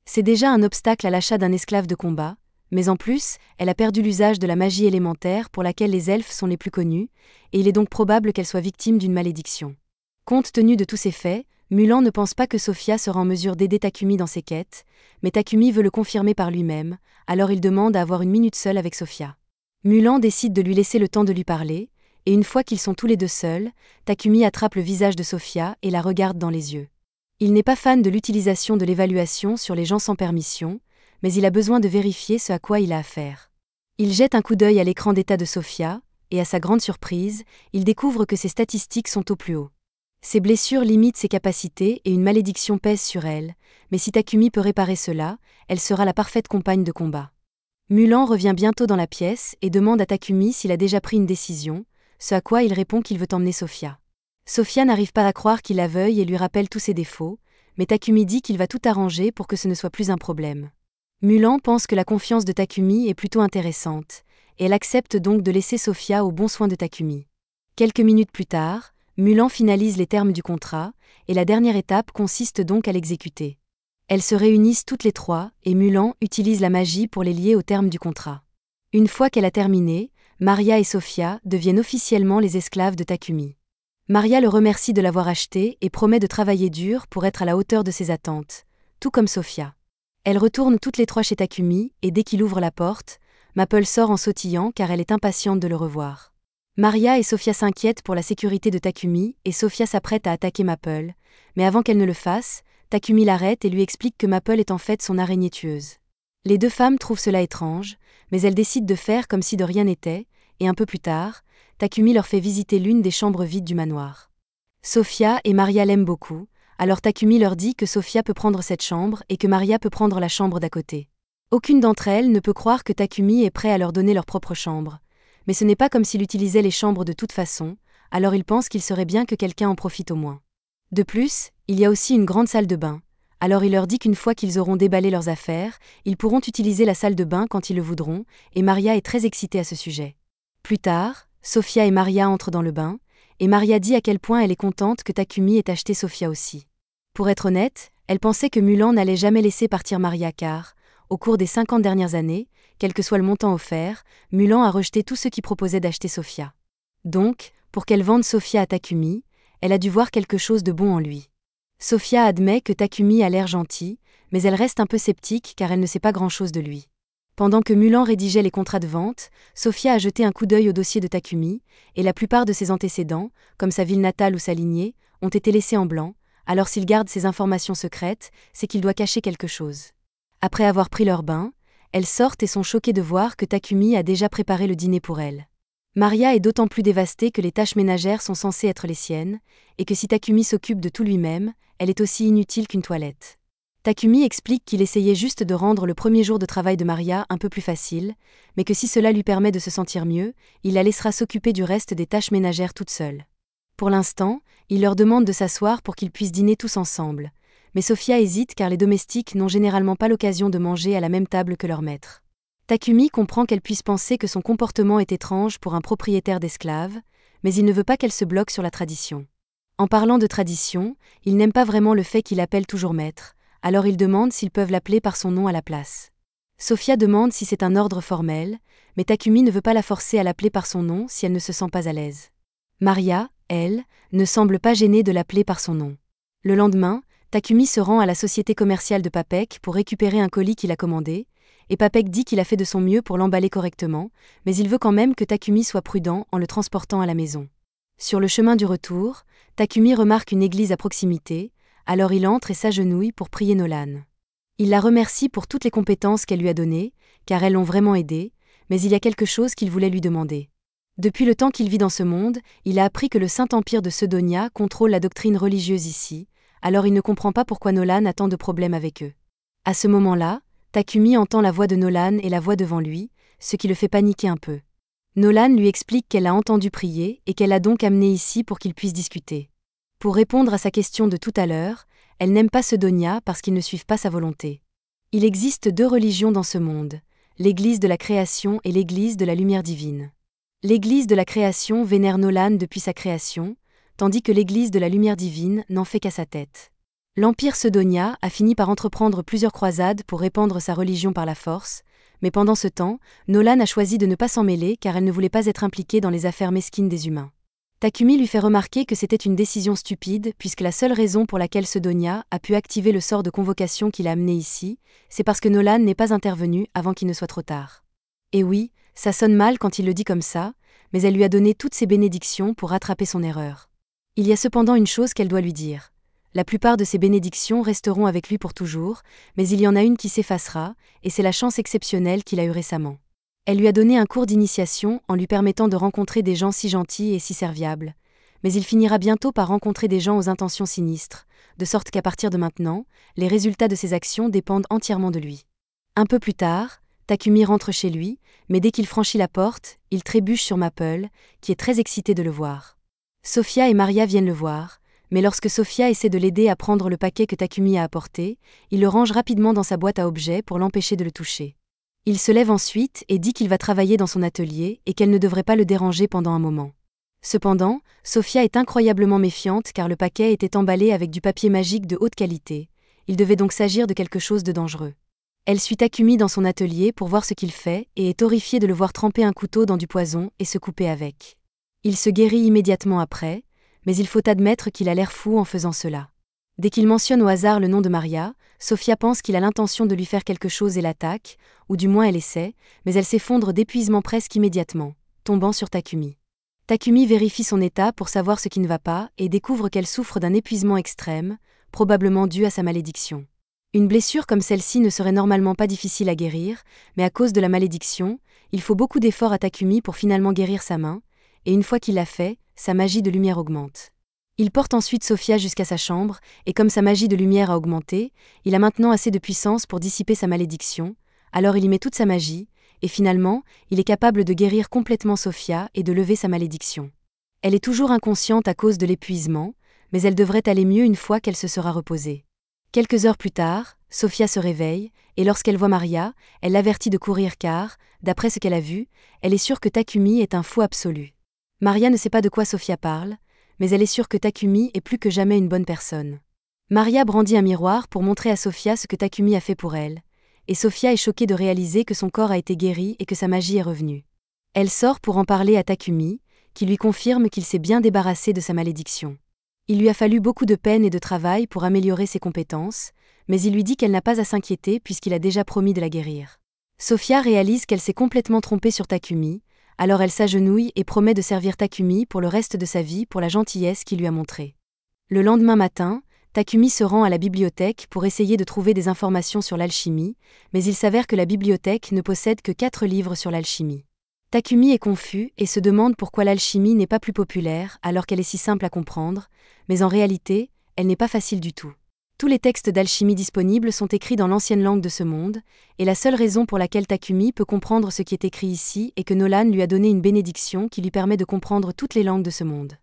C'est déjà un obstacle à l'achat d'un esclave de combat, mais en plus, elle a perdu l'usage de la magie élémentaire pour laquelle les elfes sont les plus connus, et il est donc probable qu'elle soit victime d'une malédiction. Compte tenu de tous ces faits, Mulan ne pense pas que Sofia sera en mesure d'aider Takumi dans ses quêtes, mais Takumi veut le confirmer par lui-même, alors il demande à avoir une minute seule avec Sofia. Mulan décide de lui laisser le temps de lui parler, et une fois qu'ils sont tous les deux seuls, Takumi attrape le visage de Sofia et la regarde dans les yeux. Il n'est pas fan de l'utilisation de l'évaluation sur les gens sans permission, mais il a besoin de vérifier ce à quoi il a affaire. Il jette un coup d'œil à l'écran d'état de Sofia, et à sa grande surprise, il découvre que ses statistiques sont au plus haut. Ses blessures limitent ses capacités et une malédiction pèse sur elle, mais si Takumi peut réparer cela, elle sera la parfaite compagne de combat. Mulan revient bientôt dans la pièce et demande à Takumi s'il a déjà pris une décision, ce à quoi il répond qu'il veut emmener Sofia. Sofia n'arrive pas à croire qu'il la veuille et lui rappelle tous ses défauts, mais Takumi dit qu'il va tout arranger pour que ce ne soit plus un problème. Mulan pense que la confiance de Takumi est plutôt intéressante, et elle accepte donc de laisser Sofia aux bons soins de Takumi. Quelques minutes plus tard, Mulan finalise les termes du contrat, et la dernière étape consiste donc à l'exécuter. Elles se réunissent toutes les trois, et Mulan utilise la magie pour les lier aux termes du contrat. Une fois qu'elle a terminé, Maria et Sofia deviennent officiellement les esclaves de Takumi. Maria le remercie de l'avoir acheté et promet de travailler dur pour être à la hauteur de ses attentes, tout comme Sofia. Elles retournent toutes les trois chez Takumi et dès qu'il ouvre la porte, Maple sort en sautillant car elle est impatiente de le revoir. Maria et Sofia s'inquiètent pour la sécurité de Takumi et Sofia s'apprête à attaquer Maple, mais avant qu'elle ne le fasse, Takumi l'arrête et lui explique que Maple est en fait son araignée tueuse. Les deux femmes trouvent cela étrange, mais elles décident de faire comme si de rien n'était, et un peu plus tard, Takumi leur fait visiter l'une des chambres vides du manoir. Sofia et Maria l'aiment beaucoup, alors Takumi leur dit que Sofia peut prendre cette chambre et que Maria peut prendre la chambre d'à côté. Aucune d'entre elles ne peut croire que Takumi est prêt à leur donner leur propre chambre, mais ce n'est pas comme s'il utilisait les chambres de toute façon, alors ils pensent qu'il serait bien que quelqu'un en profite au moins. De plus, il y a aussi une grande salle de bain, alors il leur dit qu'une fois qu'ils auront déballé leurs affaires, ils pourront utiliser la salle de bain quand ils le voudront, et Maria est très excitée à ce sujet. Plus tard, Sofia et Maria entrent dans le bain, et Maria dit à quel point elle est contente que Takumi ait acheté Sofia aussi. Pour être honnête, elle pensait que Mulan n'allait jamais laisser partir Maria car, au cours des 50 dernières années, quel que soit le montant offert, Mulan a rejeté tous ceux qui proposaient d'acheter Sofia. Donc, pour qu'elle vende Sofia à Takumi, elle a dû voir quelque chose de bon en lui. Sofia admet que Takumi a l'air gentil, mais elle reste un peu sceptique car elle ne sait pas grand-chose de lui. Pendant que Mulan rédigeait les contrats de vente, Sofia a jeté un coup d'œil au dossier de Takumi, et la plupart de ses antécédents, comme sa ville natale ou sa lignée, ont été laissés en blanc, alors s'il garde ces informations secrètes, c'est qu'il doit cacher quelque chose. Après avoir pris leur bain, elles sortent et sont choquées de voir que Takumi a déjà préparé le dîner pour elles. Maria est d'autant plus dévastée que les tâches ménagères sont censées être les siennes, et que si Takumi s'occupe de tout lui-même, elle est aussi inutile qu'une toilette. Takumi explique qu'il essayait juste de rendre le premier jour de travail de Maria un peu plus facile, mais que si cela lui permet de se sentir mieux, il la laissera s'occuper du reste des tâches ménagères toute seule. Pour l'instant, il leur demande de s'asseoir pour qu'ils puissent dîner tous ensemble, mais Sofia hésite car les domestiques n'ont généralement pas l'occasion de manger à la même table que leur maître. Takumi comprend qu'elle puisse penser que son comportement est étrange pour un propriétaire d'esclaves, mais il ne veut pas qu'elle se bloque sur la tradition. En parlant de tradition, il n'aime pas vraiment le fait qu'il appelle toujours maître, alors il demande s'ils peuvent l'appeler par son nom à la place. Sofia demande si c'est un ordre formel, mais Takumi ne veut pas la forcer à l'appeler par son nom si elle ne se sent pas à l'aise. Maria, elle, ne semble pas gênée de l'appeler par son nom. Le lendemain, Takumi se rend à la société commerciale de Papek pour récupérer un colis qu'il a commandé, et Papek dit qu'il a fait de son mieux pour l'emballer correctement, mais il veut quand même que Takumi soit prudent en le transportant à la maison. Sur le chemin du retour, Takumi remarque une église à proximité, alors il entre et s'agenouille pour prier Nolan. Il la remercie pour toutes les compétences qu'elle lui a données, car elles l'ont vraiment aidé, mais il y a quelque chose qu'il voulait lui demander. Depuis le temps qu'il vit dans ce monde, il a appris que le Saint-Empire de Sedonia contrôle la doctrine religieuse ici, alors il ne comprend pas pourquoi Nolan a tant de problèmes avec eux. À ce moment-là, Takumi entend la voix de Nolan et la voix devant lui, ce qui le fait paniquer un peu. Nolan lui explique qu'elle l'a entendu prier et qu'elle l'a donc amené ici pour qu'ils puissent discuter. Pour répondre à sa question de tout à l'heure, elle n'aime pas Sedonia parce qu'ils ne suivent pas sa volonté. Il existe 2 religions dans ce monde, l'Église de la création et l'Église de la lumière divine. L'Église de la création vénère Nolan depuis sa création, tandis que l'Église de la lumière divine n'en fait qu'à sa tête. L'Empire Sedonia a fini par entreprendre plusieurs croisades pour répandre sa religion par la force, mais pendant ce temps, Nolan a choisi de ne pas s'en mêler car elle ne voulait pas être impliquée dans les affaires mesquines des humains. Takumi lui fait remarquer que c'était une décision stupide puisque la seule raison pour laquelle Sedonia a pu activer le sort de convocation qui l'a amené ici, c'est parce que Nolan n'est pas intervenu avant qu'il ne soit trop tard. Et oui, ça sonne mal quand il le dit comme ça, mais elle lui a donné toutes ses bénédictions pour rattraper son erreur. Il y a cependant une chose qu'elle doit lui dire. La plupart de ses bénédictions resteront avec lui pour toujours, mais il y en a une qui s'effacera, et c'est la chance exceptionnelle qu'il a eue récemment. Elle lui a donné un cours d'initiation en lui permettant de rencontrer des gens si gentils et si serviables, mais il finira bientôt par rencontrer des gens aux intentions sinistres, de sorte qu'à partir de maintenant, les résultats de ses actions dépendent entièrement de lui. Un peu plus tard, Takumi rentre chez lui, mais dès qu'il franchit la porte, il trébuche sur Maple, qui est très excitée de le voir. Sophia et Maria viennent le voir, mais lorsque Sophia essaie de l'aider à prendre le paquet que Takumi a apporté, il le range rapidement dans sa boîte à objets pour l'empêcher de le toucher. Il se lève ensuite et dit qu'il va travailler dans son atelier et qu'elle ne devrait pas le déranger pendant un moment. Cependant, Sophia est incroyablement méfiante car le paquet était emballé avec du papier magique de haute qualité. Il devait donc s'agir de quelque chose de dangereux. Elle suit Takumi dans son atelier pour voir ce qu'il fait et est horrifiée de le voir tremper un couteau dans du poison et se couper avec. Il se guérit immédiatement après, mais il faut admettre qu'il a l'air fou en faisant cela. Dès qu'il mentionne au hasard le nom de Maria, Sophia pense qu'il a l'intention de lui faire quelque chose et l'attaque, ou du moins elle essaie, mais elle s'effondre d'épuisement presque immédiatement, tombant sur Takumi. Takumi vérifie son état pour savoir ce qui ne va pas et découvre qu'elle souffre d'un épuisement extrême, probablement dû à sa malédiction. Une blessure comme celle-ci ne serait normalement pas difficile à guérir, mais à cause de la malédiction, il faut beaucoup d'efforts à Takumi pour finalement guérir sa main, et une fois qu'il l'a fait, sa magie de lumière augmente. Il porte ensuite Sophia jusqu'à sa chambre, et comme sa magie de lumière a augmenté, il a maintenant assez de puissance pour dissiper sa malédiction, alors il y met toute sa magie, et finalement, il est capable de guérir complètement Sophia et de lever sa malédiction. Elle est toujours inconsciente à cause de l'épuisement, mais elle devrait aller mieux une fois qu'elle se sera reposée. Quelques heures plus tard, Sophia se réveille, et lorsqu'elle voit Maria, elle l'avertit de courir car, d'après ce qu'elle a vu, elle est sûre que Takumi est un fou absolu. Maria ne sait pas de quoi Sophia parle, mais elle est sûre que Takumi est plus que jamais une bonne personne. Maria brandit un miroir pour montrer à Sophia ce que Takumi a fait pour elle, et Sophia est choquée de réaliser que son corps a été guéri et que sa magie est revenue. Elle sort pour en parler à Takumi, qui lui confirme qu'il s'est bien débarrassé de sa malédiction. Il lui a fallu beaucoup de peine et de travail pour améliorer ses compétences, mais il lui dit qu'elle n'a pas à s'inquiéter puisqu'il a déjà promis de la guérir. Sophia réalise qu'elle s'est complètement trompée sur Takumi, alors elle s'agenouille et promet de servir Takumi pour le reste de sa vie pour la gentillesse qu'il lui a montrée. Le lendemain matin, Takumi se rend à la bibliothèque pour essayer de trouver des informations sur l'alchimie, mais il s'avère que la bibliothèque ne possède que 4 livres sur l'alchimie. Takumi est confus et se demande pourquoi l'alchimie n'est pas plus populaire alors qu'elle est si simple à comprendre, mais en réalité, elle n'est pas facile du tout. Tous les textes d'alchimie disponibles sont écrits dans l'ancienne langue de ce monde, et la seule raison pour laquelle Takumi peut comprendre ce qui est écrit ici est que Nolan lui a donné une bénédiction qui lui permet de comprendre toutes les langues de ce monde.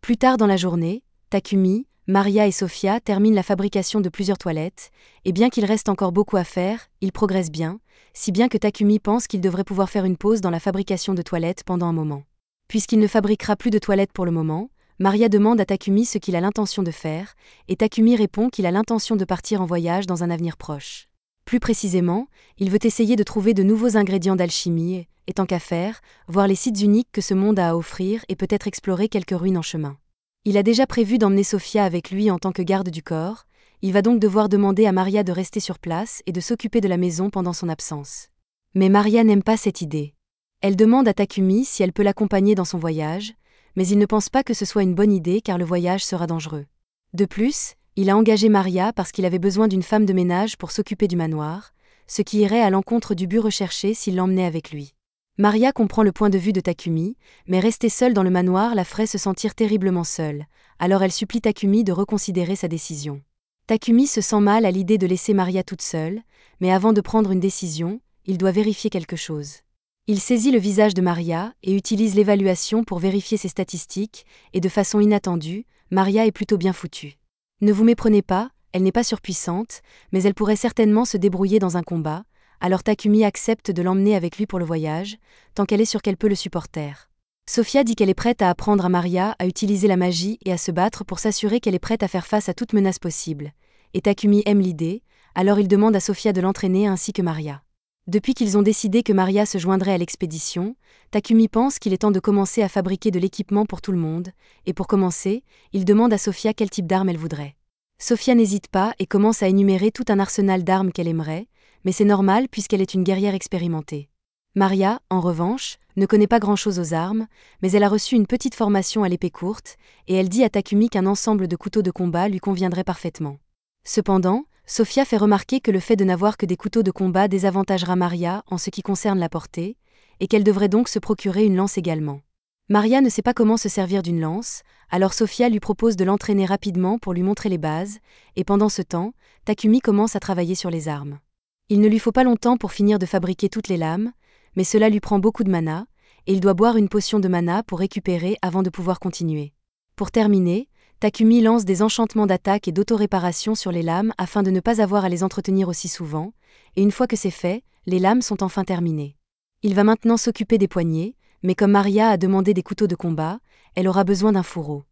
Plus tard dans la journée, Takumi, Maria et Sophia terminent la fabrication de plusieurs toilettes, et bien qu'il reste encore beaucoup à faire, ils progressent bien, si bien que Takumi pense qu'il devrait pouvoir faire une pause dans la fabrication de toilettes pendant un moment. Puisqu'il ne fabriquera plus de toilettes pour le moment, Maria demande à Takumi ce qu'il a l'intention de faire, et Takumi répond qu'il a l'intention de partir en voyage dans un avenir proche. Plus précisément, il veut essayer de trouver de nouveaux ingrédients d'alchimie, et tant qu'à faire, voir les sites uniques que ce monde a à offrir et peut-être explorer quelques ruines en chemin. Il a déjà prévu d'emmener Sophia avec lui en tant que garde du corps, il va donc devoir demander à Maria de rester sur place et de s'occuper de la maison pendant son absence. Mais Maria n'aime pas cette idée. Elle demande à Takumi si elle peut l'accompagner dans son voyage, mais il ne pense pas que ce soit une bonne idée car le voyage sera dangereux. De plus, il a engagé Maria parce qu'il avait besoin d'une femme de ménage pour s'occuper du manoir, ce qui irait à l'encontre du but recherché s'il l'emmenait avec lui. Maria comprend le point de vue de Takumi, mais rester seule dans le manoir la ferait se sentir terriblement seule, alors elle supplie Takumi de reconsidérer sa décision. Takumi se sent mal à l'idée de laisser Maria toute seule, mais avant de prendre une décision, il doit vérifier quelque chose. Il saisit le visage de Maria et utilise l'évaluation pour vérifier ses statistiques, et de façon inattendue, Maria est plutôt bien foutue. Ne vous méprenez pas, elle n'est pas surpuissante, mais elle pourrait certainement se débrouiller dans un combat, alors Takumi accepte de l'emmener avec lui pour le voyage, tant qu'elle est sûre qu'elle peut le supporter. Sofia dit qu'elle est prête à apprendre à Maria à utiliser la magie et à se battre pour s'assurer qu'elle est prête à faire face à toute menace possible. Et Takumi aime l'idée, alors il demande à Sofia de l'entraîner ainsi que Maria. Depuis qu'ils ont décidé que Maria se joindrait à l'expédition, Takumi pense qu'il est temps de commencer à fabriquer de l'équipement pour tout le monde, et pour commencer, il demande à Sofia quel type d'arme elle voudrait. Sofia n'hésite pas et commence à énumérer tout un arsenal d'armes qu'elle aimerait, mais c'est normal puisqu'elle est une guerrière expérimentée. Maria, en revanche, ne connaît pas grand-chose aux armes, mais elle a reçu une petite formation à l'épée courte, et elle dit à Takumi qu'un ensemble de couteaux de combat lui conviendrait parfaitement. Cependant, Sofia fait remarquer que le fait de n'avoir que des couteaux de combat désavantagera Maria en ce qui concerne la portée, et qu'elle devrait donc se procurer une lance également. Maria ne sait pas comment se servir d'une lance, alors Sofia lui propose de l'entraîner rapidement pour lui montrer les bases, et pendant ce temps, Takumi commence à travailler sur les armes. Il ne lui faut pas longtemps pour finir de fabriquer toutes les lames, mais cela lui prend beaucoup de mana, et il doit boire une potion de mana pour récupérer avant de pouvoir continuer. Pour terminer, Takumi lance des enchantements d'attaque et d'auto-réparation sur les lames afin de ne pas avoir à les entretenir aussi souvent, et une fois que c'est fait, les lames sont enfin terminées. Il va maintenant s'occuper des poignets, mais comme Maria a demandé des couteaux de combat, elle aura besoin d'un fourreau.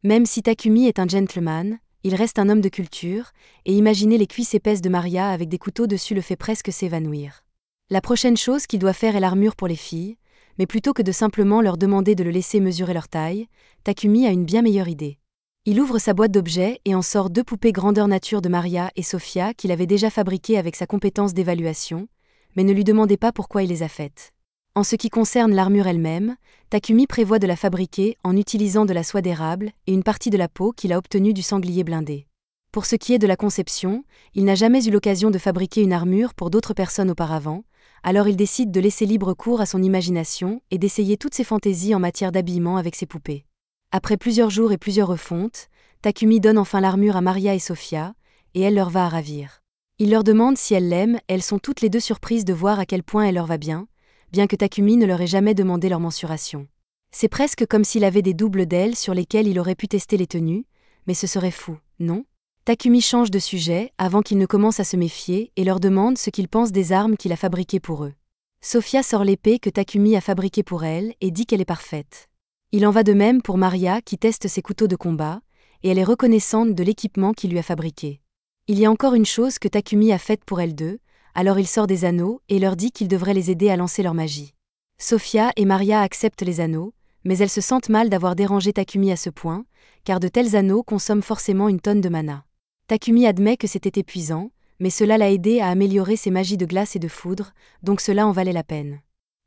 Même si Takumi est un gentleman, il reste un homme de culture, et imaginer les cuisses épaisses de Maria avec des couteaux dessus le fait presque s'évanouir. La prochaine chose qu'il doit faire est l'armure pour les filles, mais plutôt que de simplement leur demander de le laisser mesurer leur taille, Takumi a une bien meilleure idée. Il ouvre sa boîte d'objets et en sort 2 poupées grandeur nature de Maria et Sofia qu'il avait déjà fabriquées avec sa compétence d'évaluation, mais ne lui demandez pas pourquoi il les a faites. En ce qui concerne l'armure elle-même, Takumi prévoit de la fabriquer en utilisant de la soie d'érable et une partie de la peau qu'il a obtenue du sanglier blindé. Pour ce qui est de la conception, il n'a jamais eu l'occasion de fabriquer une armure pour d'autres personnes auparavant, alors il décide de laisser libre cours à son imagination et d'essayer toutes ses fantaisies en matière d'habillement avec ses poupées. Après plusieurs jours et plusieurs refontes, Takumi donne enfin l'armure à Maria et Sofia, et elle leur va à ravir. Il leur demande si elles l'aiment, elles sont toutes les deux surprises de voir à quel point elle leur va bien que Takumi ne leur ait jamais demandé leur mensuration. C'est presque comme s'il avait des doubles d'ailes sur lesquelles il aurait pu tester les tenues, mais ce serait fou, non ? Takumi change de sujet avant qu'ils ne commencent à se méfier et leur demande ce qu'ils pensent des armes qu'il a fabriquées pour eux. Sofia sort l'épée que Takumi a fabriquée pour elle et dit qu'elle est parfaite. Il en va de même pour Maria qui teste ses couteaux de combat, et elle est reconnaissante de l'équipement qu'il lui a fabriqué. Il y a encore une chose que Takumi a faite pour elles deux, alors il sort des anneaux et leur dit qu'il devrait les aider à lancer leur magie. Sofia et Maria acceptent les anneaux, mais elles se sentent mal d'avoir dérangé Takumi à ce point, car de tels anneaux consomment forcément une tonne de mana. Takumi admet que c'était épuisant, mais cela l'a aidé à améliorer ses magies de glace et de foudre, donc cela en valait la peine.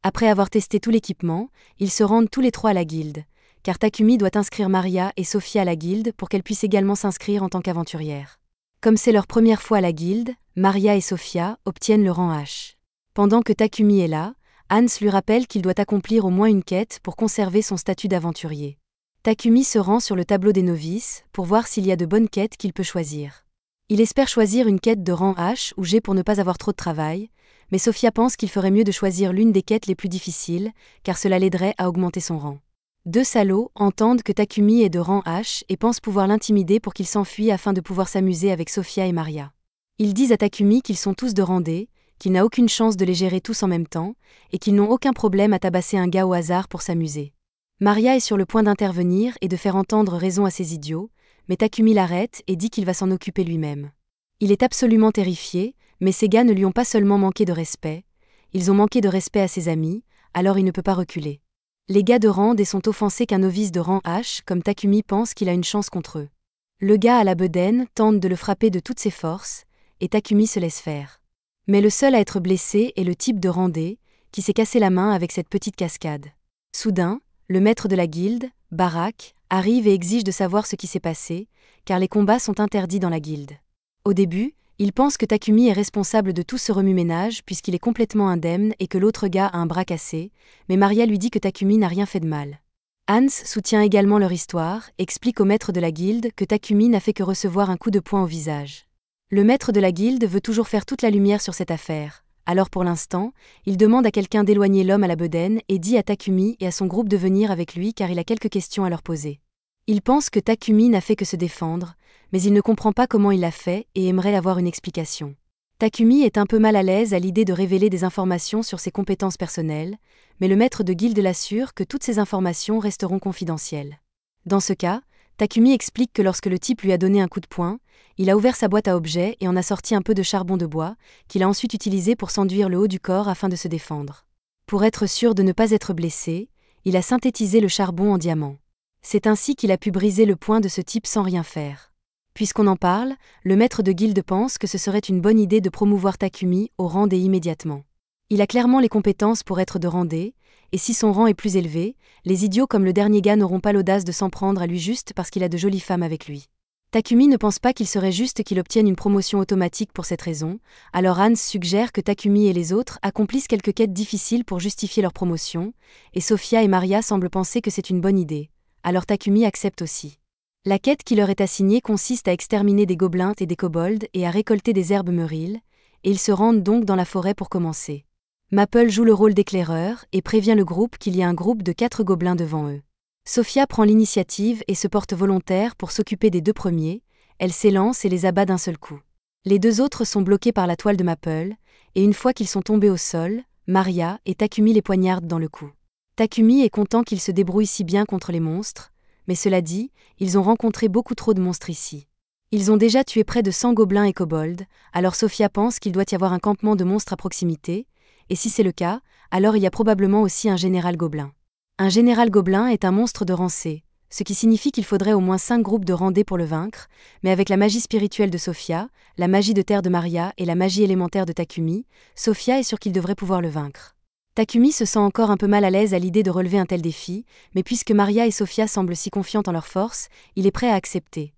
Après avoir testé tout l'équipement, ils se rendent tous les trois à la guilde, car Takumi doit inscrire Maria et Sofia à la guilde pour qu'elles puissent également s'inscrire en tant qu'aventurières. Comme c'est leur première fois à la guilde, Maria et Sofia obtiennent le rang H. Pendant que Takumi est là, Hans lui rappelle qu'il doit accomplir au moins une quête pour conserver son statut d'aventurier. Takumi se rend sur le tableau des novices pour voir s'il y a de bonnes quêtes qu'il peut choisir. Il espère choisir une quête de rang H ou G pour ne pas avoir trop de travail, mais Sofia pense qu'il ferait mieux de choisir l'une des quêtes les plus difficiles, car cela l'aiderait à augmenter son rang. 2 salauds entendent que Takumi est de rang H et pensent pouvoir l'intimider pour qu'il s'enfuit afin de pouvoir s'amuser avec Sofia et Maria. Ils disent à Takumi qu'ils sont tous de rang D, qu'il n'a aucune chance de les gérer tous en même temps, et qu'ils n'ont aucun problème à tabasser un gars au hasard pour s'amuser. Maria est sur le point d'intervenir et de faire entendre raison à ces idiots, mais Takumi l'arrête et dit qu'il va s'en occuper lui-même. Il est absolument terrifié, mais ces gars ne lui ont pas seulement manqué de respect, ils ont manqué de respect à ses amis, alors il ne peut pas reculer. Les gars de rang D sont offensés qu'un novice de rang H, comme Takumi pense qu'il a une chance contre eux. Le gars à la bedaine tente de le frapper de toutes ses forces, et Takumi se laisse faire. Mais le seul à être blessé est le type de Randé, qui s'est cassé la main avec cette petite cascade. Soudain, le maître de la guilde, Barak, arrive et exige de savoir ce qui s'est passé, car les combats sont interdits dans la guilde. Au début, il pense que Takumi est responsable de tout ce remue-ménage puisqu'il est complètement indemne et que l'autre gars a un bras cassé, mais Maria lui dit que Takumi n'a rien fait de mal. Hans soutient également leur histoire, explique au maître de la guilde que Takumi n'a fait que recevoir un coup de poing au visage. Le maître de la guilde veut toujours faire toute la lumière sur cette affaire, alors pour l'instant, il demande à quelqu'un d'éloigner l'homme à la bedaine et dit à Takumi et à son groupe de venir avec lui car il a quelques questions à leur poser. Il pense que Takumi n'a fait que se défendre, mais il ne comprend pas comment il l'a fait et aimerait avoir une explication. Takumi est un peu mal à l'aise à l'idée de révéler des informations sur ses compétences personnelles, mais le maître de guilde l'assure que toutes ces informations resteront confidentielles. Dans ce cas, Takumi explique que lorsque le type lui a donné un coup de poing, il a ouvert sa boîte à objets et en a sorti un peu de charbon de bois, qu'il a ensuite utilisé pour s'enduire le haut du corps afin de se défendre. Pour être sûr de ne pas être blessé, il a synthétisé le charbon en diamant. C'est ainsi qu'il a pu briser le poing de ce type sans rien faire. Puisqu'on en parle, le maître de guilde pense que ce serait une bonne idée de promouvoir Takumi au Randé immédiatement. Il a clairement les compétences pour être de Randé, et si son rang est plus élevé, les idiots comme le dernier gars n'auront pas l'audace de s'en prendre à lui juste parce qu'il a de jolies femmes avec lui. Takumi ne pense pas qu'il serait juste qu'il obtienne une promotion automatique pour cette raison, alors Hans suggère que Takumi et les autres accomplissent quelques quêtes difficiles pour justifier leur promotion, et Sophia et Maria semblent penser que c'est une bonne idée, alors Takumi accepte aussi. La quête qui leur est assignée consiste à exterminer des gobelins et des kobolds et à récolter des herbes mûriles, et ils se rendent donc dans la forêt pour commencer. Maple joue le rôle d'éclaireur et prévient le groupe qu'il y a un groupe de 4 gobelins devant eux. Sophia prend l'initiative et se porte volontaire pour s'occuper des 2 premiers, elle s'élance et les abat d'un seul coup. Les 2 autres sont bloqués par la toile de Maple, et une fois qu'ils sont tombés au sol, Maria et Takumi les poignardent dans le cou. Takumi est content qu'ils se débrouillent si bien contre les monstres, mais cela dit, ils ont rencontré beaucoup trop de monstres ici. Ils ont déjà tué près de 100 gobelins et kobolds, alors Sophia pense qu'il doit y avoir un campement de monstres à proximité, et si c'est le cas, alors il y a probablement aussi un général gobelin. Un général gobelin est un monstre de rang C, ce qui signifie qu'il faudrait au moins 5 groupes de Randé pour le vaincre, mais avec la magie spirituelle de Sophia, la magie de terre de Maria et la magie élémentaire de Takumi, Sophia est sûre qu'il devrait pouvoir le vaincre. Takumi se sent encore un peu mal à l'aise à l'idée de relever un tel défi, mais puisque Maria et Sophia semblent si confiantes en leur force, il est prêt à accepter.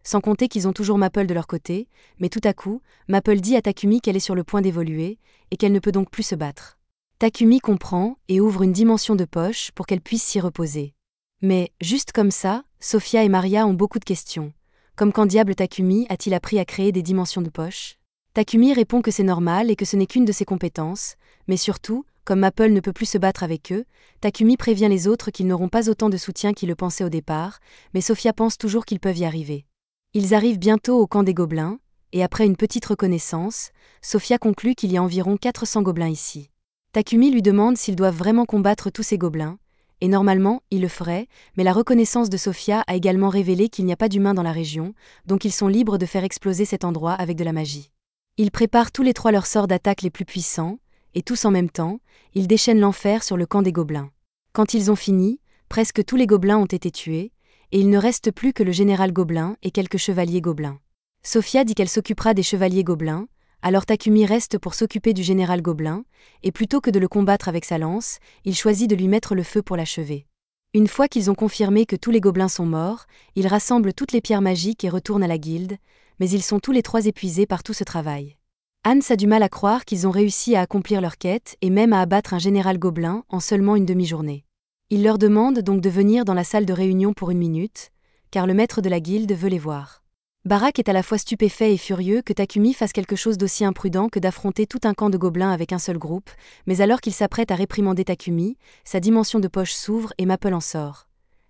Sans compter qu'ils ont toujours Maple de leur côté, mais tout à coup, Maple dit à Takumi qu'elle est sur le point d'évoluer, et qu'elle ne peut donc plus se battre. Takumi comprend et ouvre une dimension de poche pour qu'elle puisse s'y reposer. Mais, juste comme ça, Sophia et Maria ont beaucoup de questions. Comme quand diable Takumi a-t-il appris à créer des dimensions de poche ? Takumi répond que c'est normal et que ce n'est qu'une de ses compétences, mais surtout, comme Maple ne peut plus se battre avec eux, Takumi prévient les autres qu'ils n'auront pas autant de soutien qu'ils le pensaient au départ, mais Sophia pense toujours qu'ils peuvent y arriver. Ils arrivent bientôt au camp des gobelins, et après une petite reconnaissance, Sophia conclut qu'il y a environ 400 gobelins ici. Takumi lui demande s'ils doivent vraiment combattre tous ces gobelins, et normalement, il le ferait, mais la reconnaissance de Sophia a également révélé qu'il n'y a pas d'humains dans la région, donc ils sont libres de faire exploser cet endroit avec de la magie. Ils préparent tous les 3 leurs sorts d'attaque les plus puissants, et tous en même temps, ils déchaînent l'enfer sur le camp des gobelins. Quand ils ont fini, presque tous les gobelins ont été tués, et il ne reste plus que le général gobelin et quelques chevaliers gobelins. Sophia dit qu'elle s'occupera des chevaliers gobelins, alors Takumi reste pour s'occuper du général gobelin, et plutôt que de le combattre avec sa lance, il choisit de lui mettre le feu pour l'achever. Une fois qu'ils ont confirmé que tous les gobelins sont morts, ils rassemblent toutes les pierres magiques et retournent à la guilde, mais ils sont tous les 3 épuisés par tout ce travail. Hans a du mal à croire qu'ils ont réussi à accomplir leur quête et même à abattre un général gobelin en seulement une demi-journée. Il leur demande donc de venir dans la salle de réunion pour 1 minute, car le maître de la guilde veut les voir. Barak est à la fois stupéfait et furieux que Takumi fasse quelque chose d'aussi imprudent que d'affronter tout un camp de gobelins avec un seul groupe, mais alors qu'il s'apprête à réprimander Takumi, sa dimension de poche s'ouvre et Maple en sort.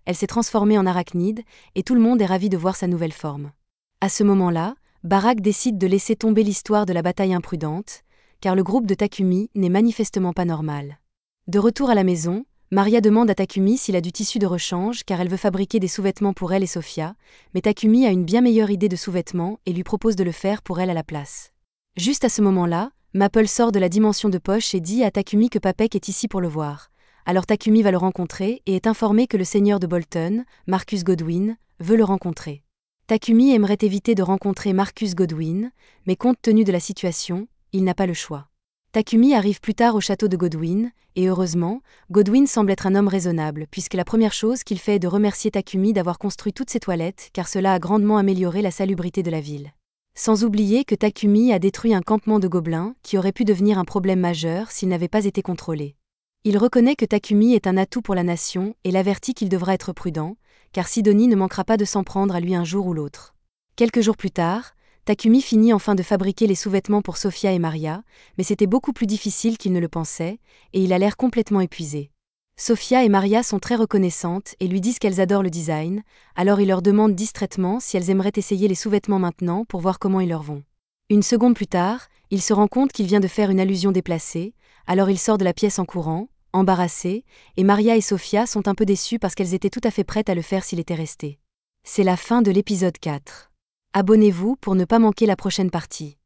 Elle s'est transformée en arachnide, et tout le monde est ravi de voir sa nouvelle forme. À ce moment-là, Barak décide de laisser tomber l'histoire de la bataille imprudente, car le groupe de Takumi n'est manifestement pas normal. De retour à la maison, Maria demande à Takumi s'il a du tissu de rechange car elle veut fabriquer des sous-vêtements pour elle et Sophia, mais Takumi a une bien meilleure idée de sous-vêtements et lui propose de le faire pour elle à la place. Juste à ce moment-là, Maple sort de la dimension de poche et dit à Takumi que Papek est ici pour le voir. Alors Takumi va le rencontrer et est informé que le seigneur de Bolton, Marcus Godwin, veut le rencontrer. Takumi aimerait éviter de rencontrer Marcus Godwin, mais compte tenu de la situation, il n'a pas le choix. Takumi arrive plus tard au château de Godwin, et heureusement, Godwin semble être un homme raisonnable, puisque la première chose qu'il fait est de remercier Takumi d'avoir construit toutes ces toilettes, car cela a grandement amélioré la salubrité de la ville. Sans oublier que Takumi a détruit un campement de gobelins, qui aurait pu devenir un problème majeur s'il n'avait pas été contrôlé. Il reconnaît que Takumi est un atout pour la nation, et l'avertit qu'il devra être prudent, car Sidonie ne manquera pas de s'en prendre à lui un jour ou l'autre. Quelques jours plus tard, Takumi finit enfin de fabriquer les sous-vêtements pour Sophia et Maria, mais c'était beaucoup plus difficile qu'il ne le pensait, et il a l'air complètement épuisé. Sophia et Maria sont très reconnaissantes et lui disent qu'elles adorent le design, alors il leur demande distraitement si elles aimeraient essayer les sous-vêtements maintenant pour voir comment ils leur vont. Une seconde plus tard, il se rend compte qu'il vient de faire une allusion déplacée, alors il sort de la pièce en courant, embarrassé, et Maria et Sophia sont un peu déçues parce qu'elles étaient tout à fait prêtes à le faire s'il était resté. C'est la fin de l'épisode 4. Abonnez-vous pour ne pas manquer la prochaine partie.